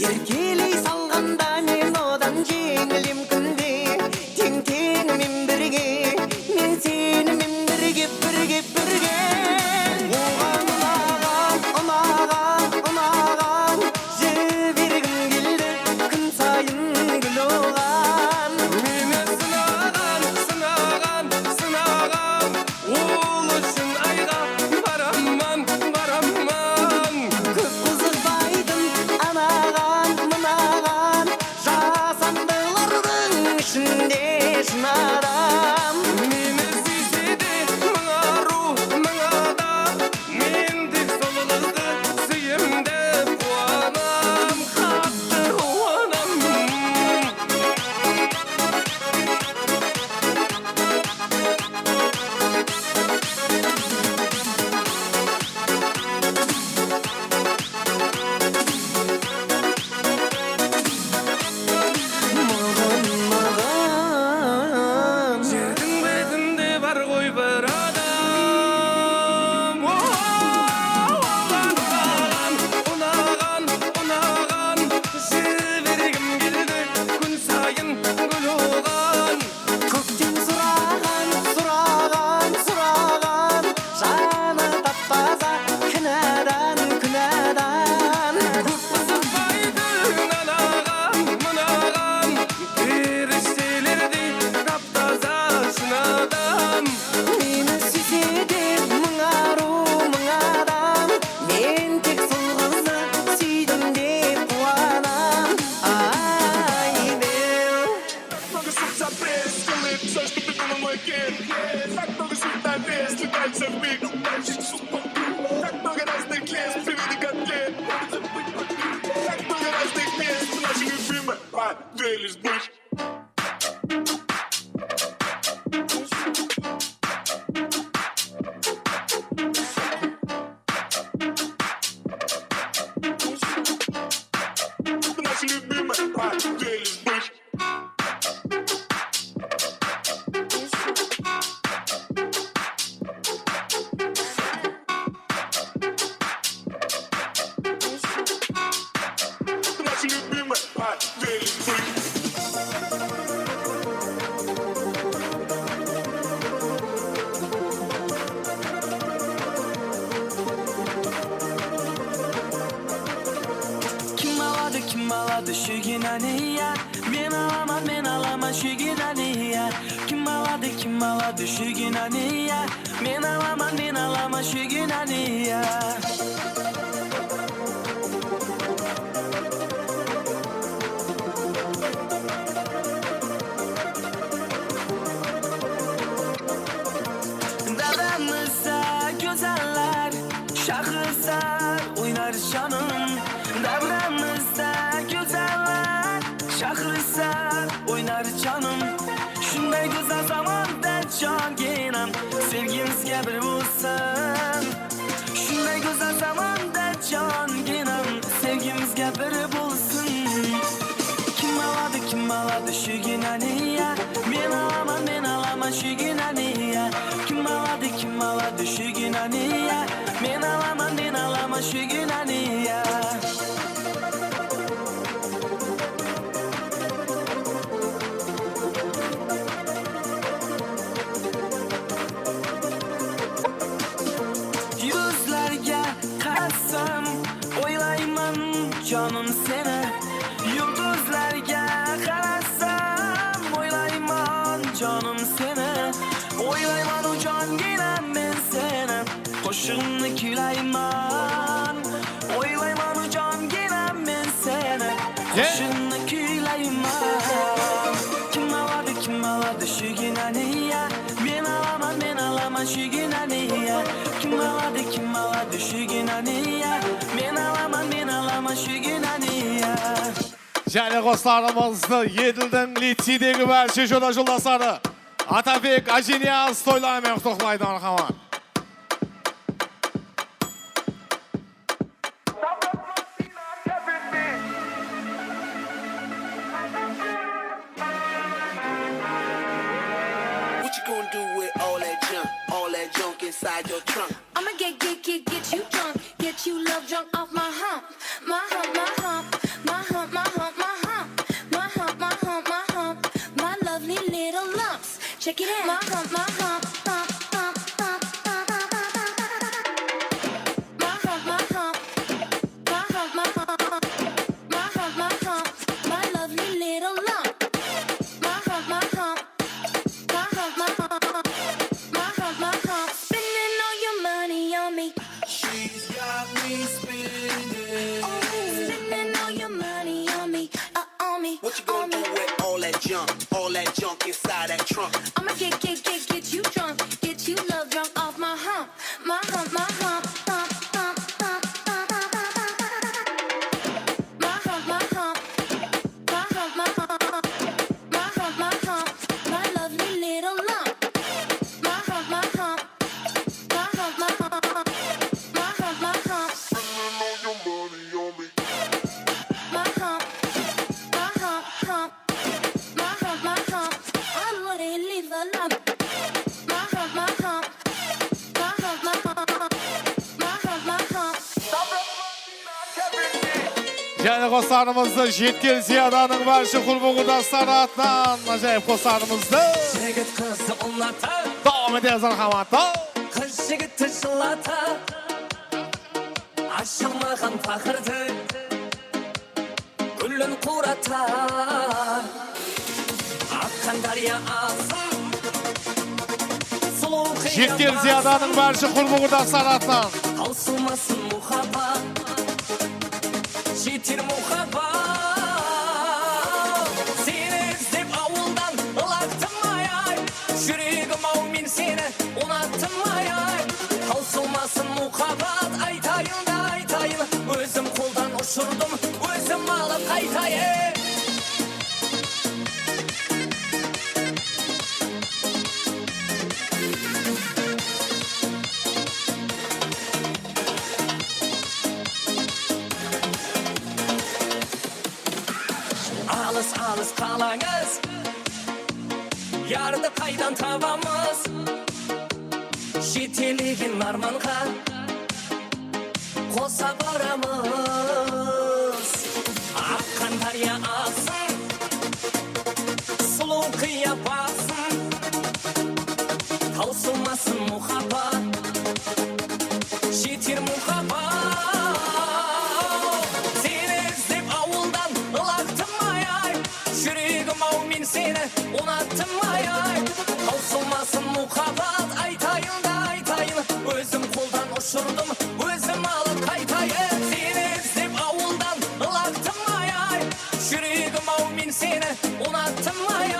Еркелей салғанда мен одан жеңілем күнде, тең-теңімен бірге, мен сенімен бірге. Оған ұнаған, жібергім келді, күн сайын гүл оған. Мені сынаған, ол үшін айға бараман. Көп қызықпайтын анаған, жасандылардың ішінде шын адам. Мені сүйсе де мың адам, мен тек сол қызды сүйем деп қуанам, қатты қуанам. Жердің бетінде бар ғой бір адам. Унаған, жібергім келді, күн сайын гүл оған. Көктен сұраған, жаны тап-таза, кінәдан. Көп қызықпайды мынаған, періштелердей тап-таза шын адам. Мені сүйседе мың адам, мен тек сол қызды сүйдім деп қуанам. Много сердца пресс, делает все, что придумал мой ген. Так много сюда вес, летается в миг. Так много разных лес, приведи котлет. Так много разных мест, наши любимые поделись быть. Наши любимые поделись быть. Наши любимые поделись быть. Kim aladı şu günahı ya? Ben alamam şu günahı ya. Kim aladı şu günahı ya? Ben alamam şu günahı ya. Davranırsa güzeller, şahısar oynar canım. Davranırsa güzeller, şahısar oynar canım. Şunday güzel zamanda can genem, sevgimizge bir bulsun. Şunday güzel zamanda can genem, sevgimizge bir bulsun. Kim aladı şu günahı ya? Ben alamam şu günahı ya. Kim aladı şu günahı ya? Ben alamam şu günahı ya. canım seni. Yıldızlarga qarasam o'ylayman canım seni. O'ylayman o jonginam men seni. Qo'shiqni kuylayman. O'ylayman o jonginam men seni. Qo'shiqni kuylayman. Kim aladi shuginaniya? Men alaman shuginaniya. Kim aladi shuginaniya? Men alaman shuginaniya. Және қостарымызды Еділдің лицейдегі бәрші жода жолдастары Атабек Ажинияз тойларымен құттықтайды мархамат. What you gonna do with all that junk inside your trunk? I'ma get you drunk, get you love drunk off my hump, my hump, my hump, my hump, my hump, my hump, my hump, my hump, my hump, my lovely little lumps. Check it out, my hump, my hump, hump, hump, hump, hump, hump, my hump, my hump, my hump, my hump, my hump, my hump, my lovely little lump, my hump, my hump, my hump, my hump, my hump, my hump, spending all your money on me. She's got me spinning. Spending all your money on me, on me. What you gonna do with all that junk inside that trunk? I'ma get you drunk, get you love drunk off my hump, my hump, my hump, hump, hump, hump, hump, hump, my hump, my hump, my hump, my hump, my hump, my hump, my lovely little lump, my hump, my hump, my hump, my hump, my hump, my hump, my hump, my hump, hump, my hump, my hump, I wouldn't leave a lump. My hump, my hump, my hump, my hump, my hump, my hump. Және қостарымызды жеткен зияданың бәрші құрбығы дастары атынан ажайып қостарымызды Жігіт қызды ұнатып, давам етеміз мархаматта. қыз жігітті жылатып, ашылмаған пақырды гүлін қуратар. Аққан дария ағсын, сұлу Жеткен зияданың бәрші құрбығы дастары атынан таусылмасын мұхаббат, жетер мұхаббат. Сені іздеп ауылдан лақтым ай, жүрегім ау мен сені ұнаттым ай. Таусылмасын мұхаббат, айтайын да айтайын, өзім қолдан ұшырдым, өзім алып қайтайын. Алыс қалаңыз, ярды қайдан табамыз, жетелеген арманға қоса барамыз. Аққан дария ағсын, сұлу қия басын, таусылмасын мұхаббат, жетер мұхаббат. Сені іздеп ауылдан лақтым ай, жүрегім ау мен сені ұнаттым ай. Таусылмасын мұхаббат, айтайын да айтайын, өзім қолдан ұшырдым, өзім алып қайтайын. Сені іздеп ауылдан лақтым ай, жүрегім ау мен сені ұнаттым ай.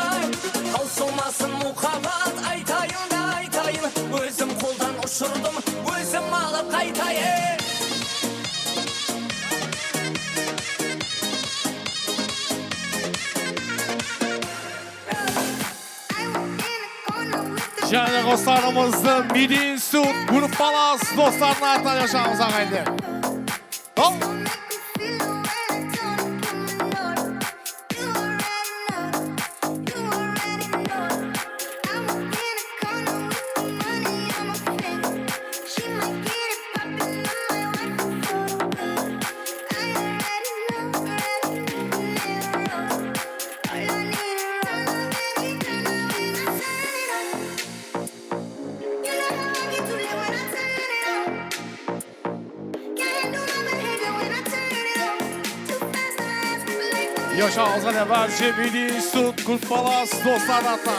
Таусылмасын мұхаббат, айтайын да айтайын, өзім қолдан ұшырдым, өзім алып қайтайын. Және қостарымызды Медин Суд группалас достарына атынан yaşamыз ағайды. Can't do my behavior when I turn Yaşa ağzına verce beni süt kurt balas dostlar atla.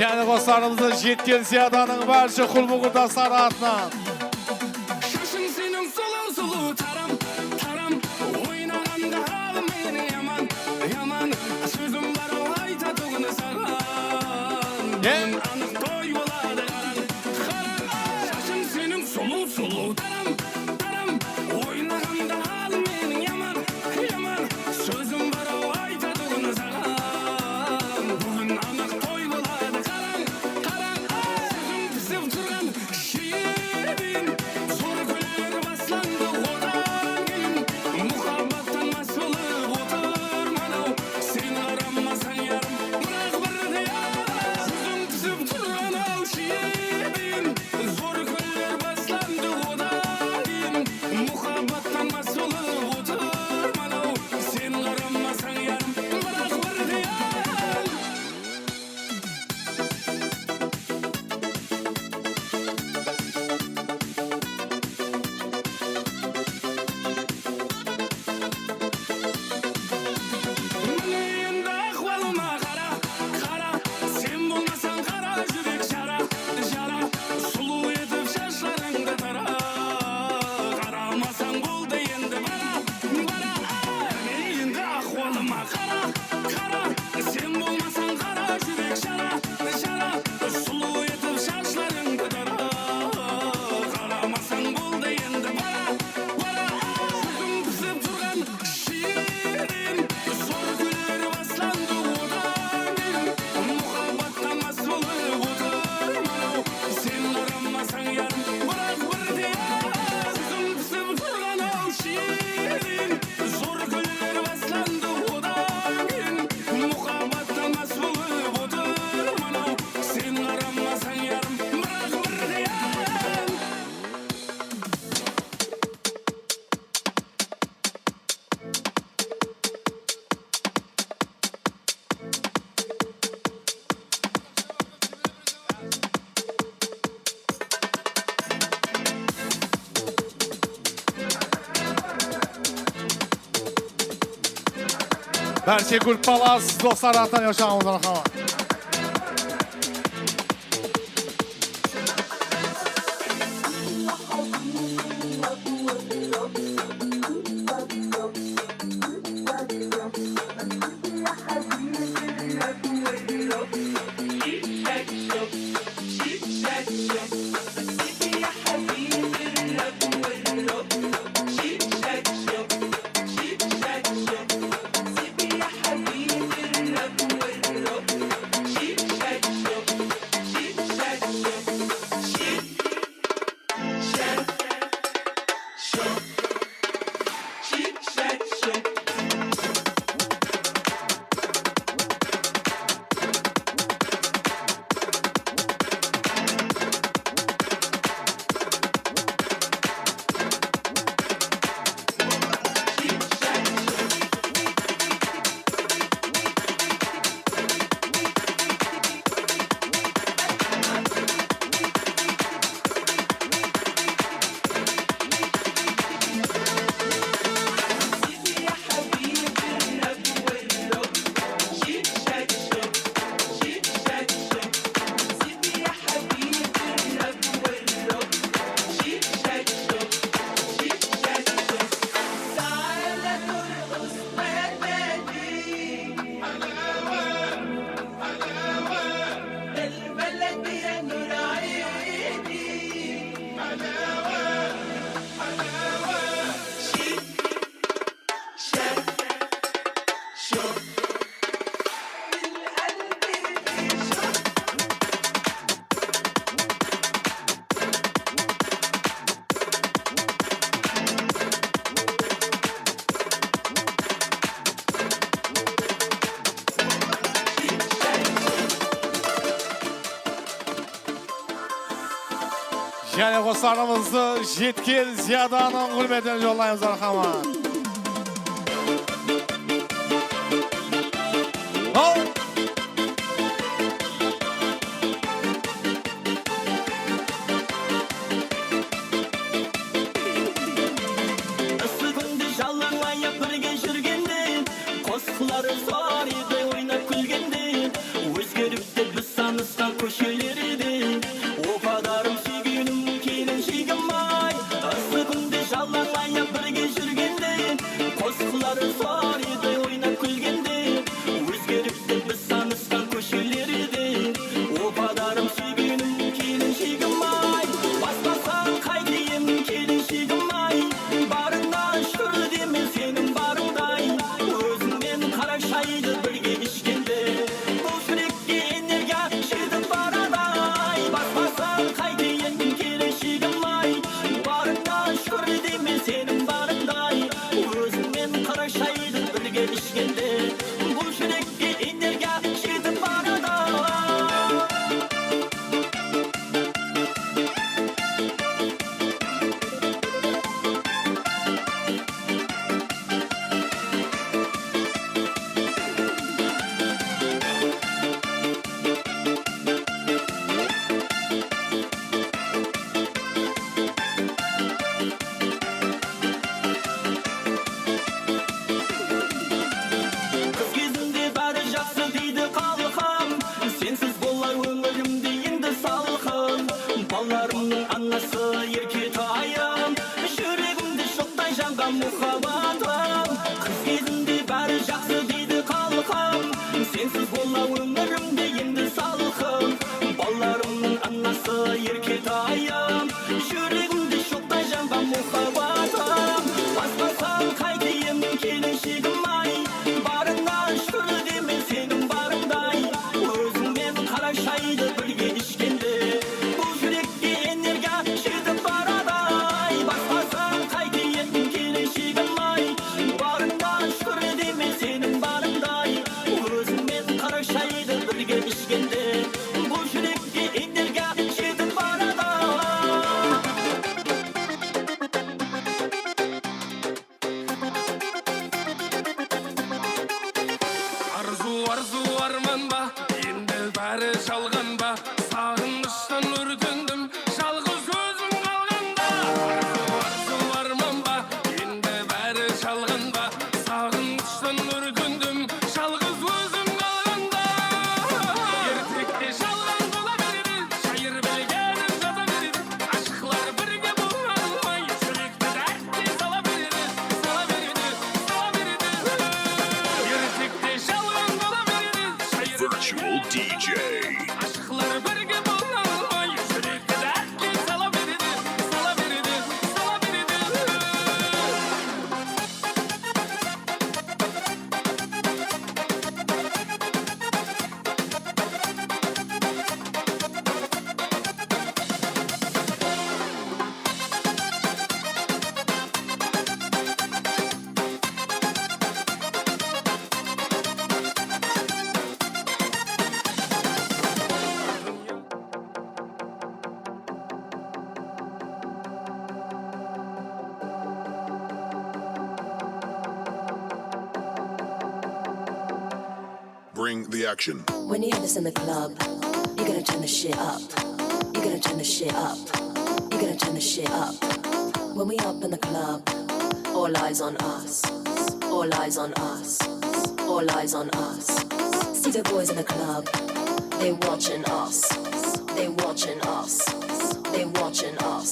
Және dostlarımızın жеткен зияданың баршы құлбұғырда сары атынан. Шашың сенің сұлу тарам, тарам, ойнағанда алым мені яман, яман, сөзім бар айтатұғын саған. Бүгін анық той болады қаран, қаран. Шашың сенің сұлу тарам, тарам, ойнағанда алым мені яман, яман, сөзім бар айтатұғын саған. Бүгін анық той болады қаран, қаран. Сөзім пісіп тұрған шиебін, зор гүлдер басланды одан кейін. Мұхаббаттан мас болып отырмын ау, сен қарамасаң ярым, бірақ бірде сөзім пісіп тұрған ау, Barcha grup balasi dostlar atan yaşamamız rahmat. Және қосарымызды жеткен Зияданың құрметіне жолдаймыз рахмат. bring the action. When you hear this in the club, you're gonna turn the shit up. You're gonna turn the shit up. You're gonna turn the shit up. When we up in the club, all eyes on us. All eyes on us. All eyes on us. See the boys in the club, they watching us. They watching us. They watching us.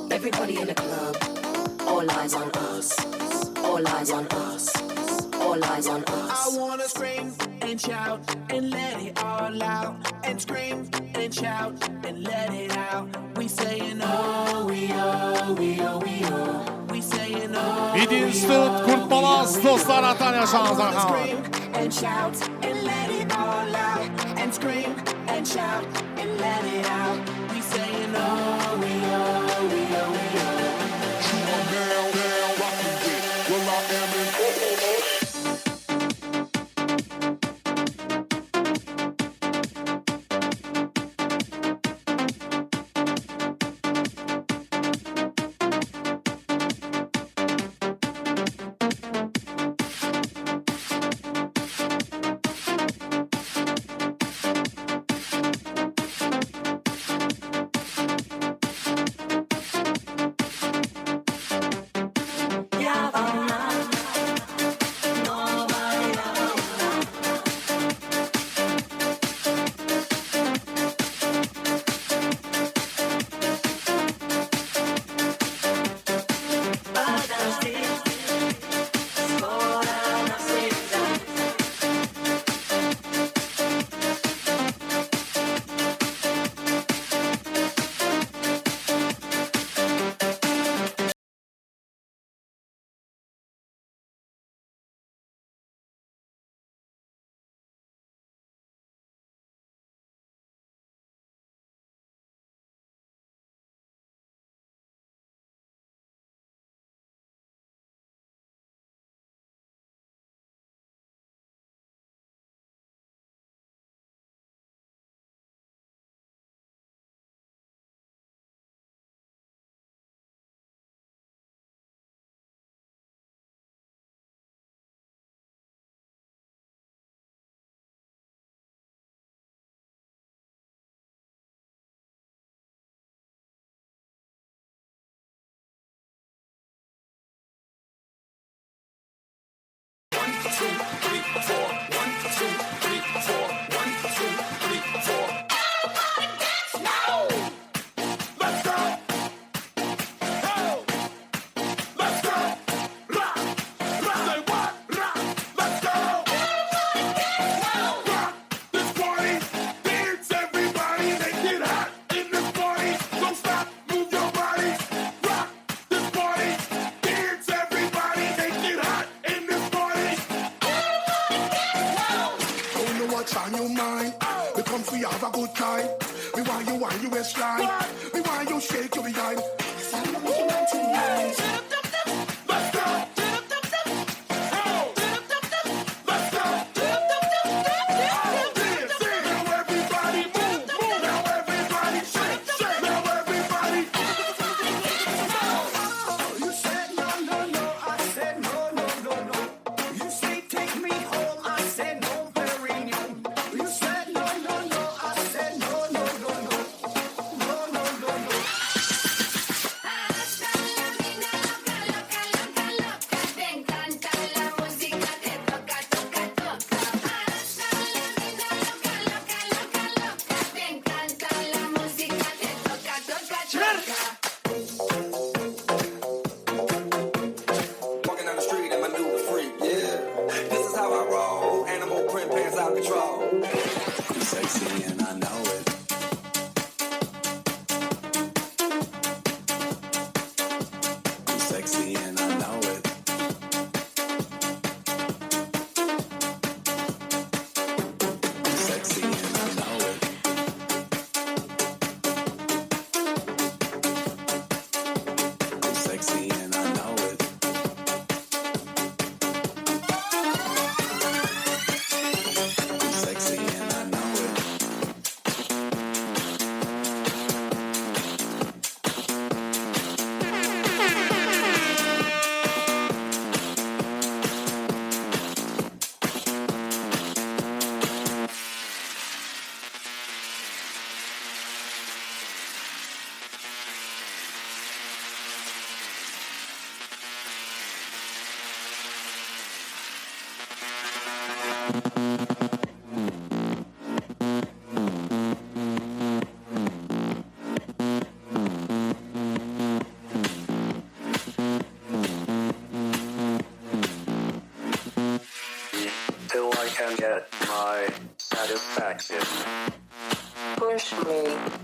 Everybody in the club, all eyes on us. All eyes on us. All eyes on us. I wanna scream and shout and let it all out. And scream and shout and let it out. We saying oh, we oh, we oh, we oh. We saying oh. Institut Kurt Balası dostlar atan yaşağınıza kalın. Scream and shout and let it all out. And scream and shout and let it out. We saying oh, we oh, we oh, we oh. Down, down, rockin' with Will I Am in what's on your mind. We come for you have a good time. We want you waistline. We want you shake your behind. I Till I can get my satisfaction. Push me,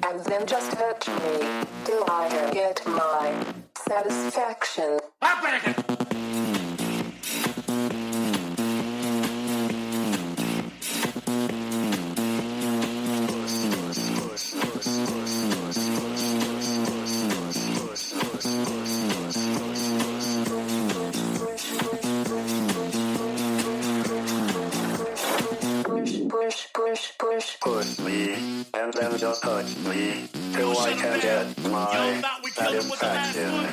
and then just touch me, till I can get my satisfaction. Push me, and then just touch me, till I can get my satisfaction.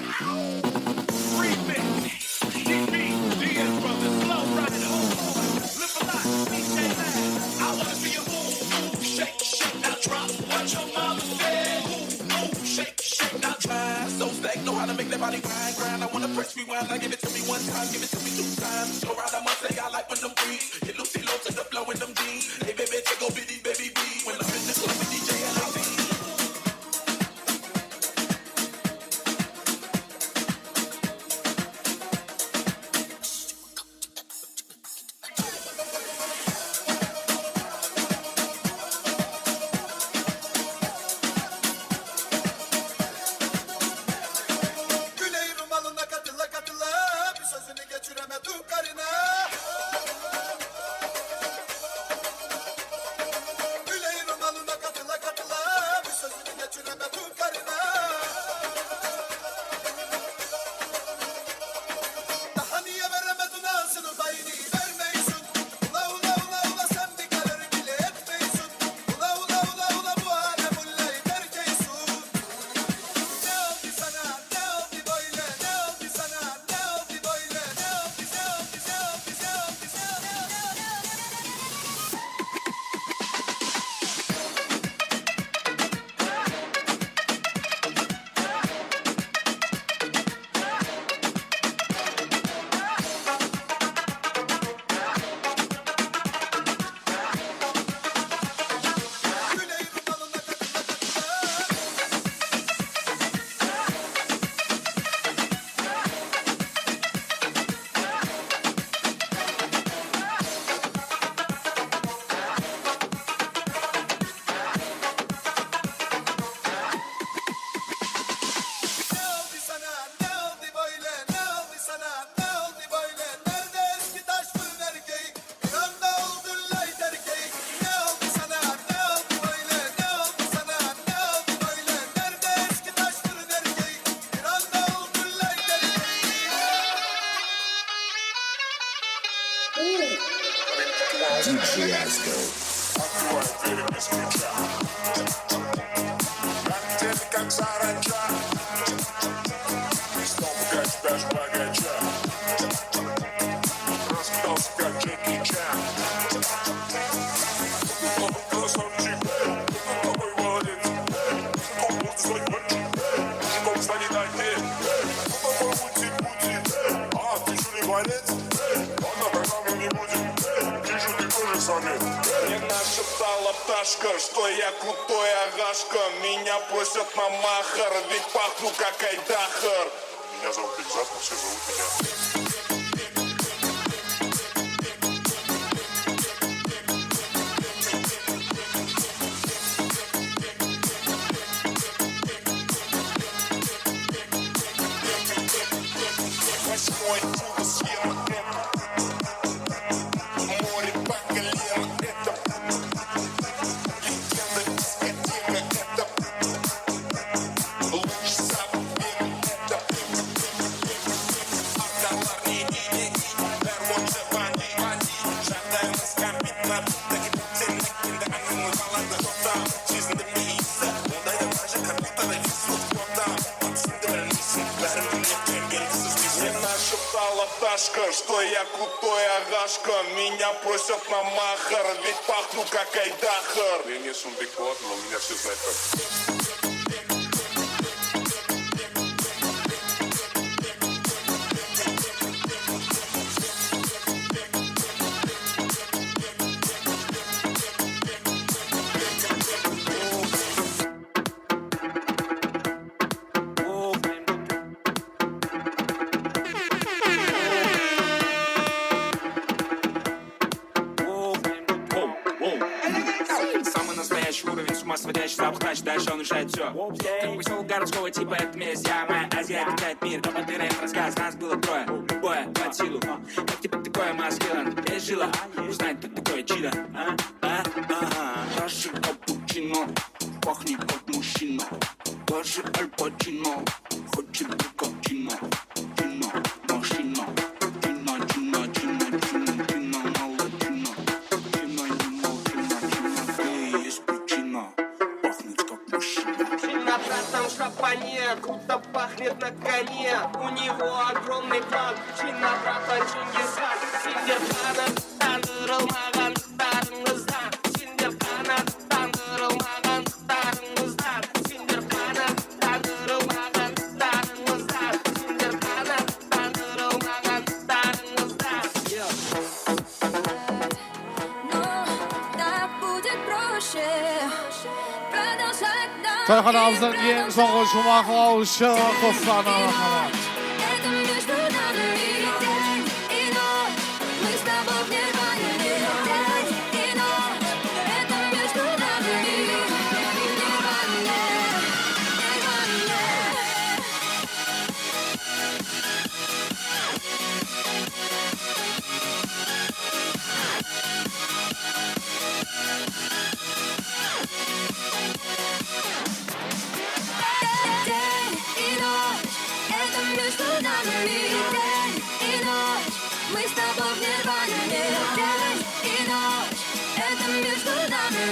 So stack, know how to make that body grind. I wanna press rewind, I give it to me one time, give it to me 2 times. So right, I must say I like when them breathe. Get Lucy low to the flow in them jeans. Hey baby, take go bitty, baby B. When I'm in the club with DJ LAC. DJ Asco. Мне нашептала пташка, что я крутой агашка. Меня просят на махар, ведь пахну как айдахар. Меня зовут Бекзат, все зовут меня. Восьмой круг схема море по колено, это легенда дискотека, это луч забега, это автовар не Бермон Джованни, жағдайымыз кәмпит набит, сенің енді әңгімі балады жоқтан, сезінді мейісі, ондайда даже компьютерда висут фото, түсінді білмейсің, бәрін неткен белгісіз мне нашептала пташка, что я крутой агашка. Меня просят на махар, ведь пахну как айдахар. Я не сумбекот, но меня все знают как... знаешь, он решает все. Как поселок городского типа, это месть. Я моя Азия питает мир, командир рассказ. Нас было трое, любое под силу. Как тебе такое маскилан? Без жила, узнать, кто такое чудо. Наши капучино, пахнет как мужчина. Даже Аль Пачино хочет быть как Чино. Чино, машина. Чино, чино, чино, чино, чино, мало чино. Чино, чино, чино, чино. И есть причина пахнуть как мужчина. Чино, братан, шапане, круто пахнет на коне. У него огромный план. Чино, братан, Чингисхан. Синдер хана, тандырылмаған дықтарыңыздан. Синдер хана, тандырылмаған дықтарыңыздан. Синдер хана, тандырылмаған дықтарыңыздан. Синдер хана, тандырылмаған дықтарыңыздан. Так будет проще продолжать дальше. To'yxonamizning eng so'nggi shumaxi ovushi Qo'sana marhamat. Это между нами день и ночь. Мы с тобой в нирване день и ночь. Это между нами нирване. День и ночь. Это между нами день и ночь. Мы с тобой в нирване день и ночь. Это между нами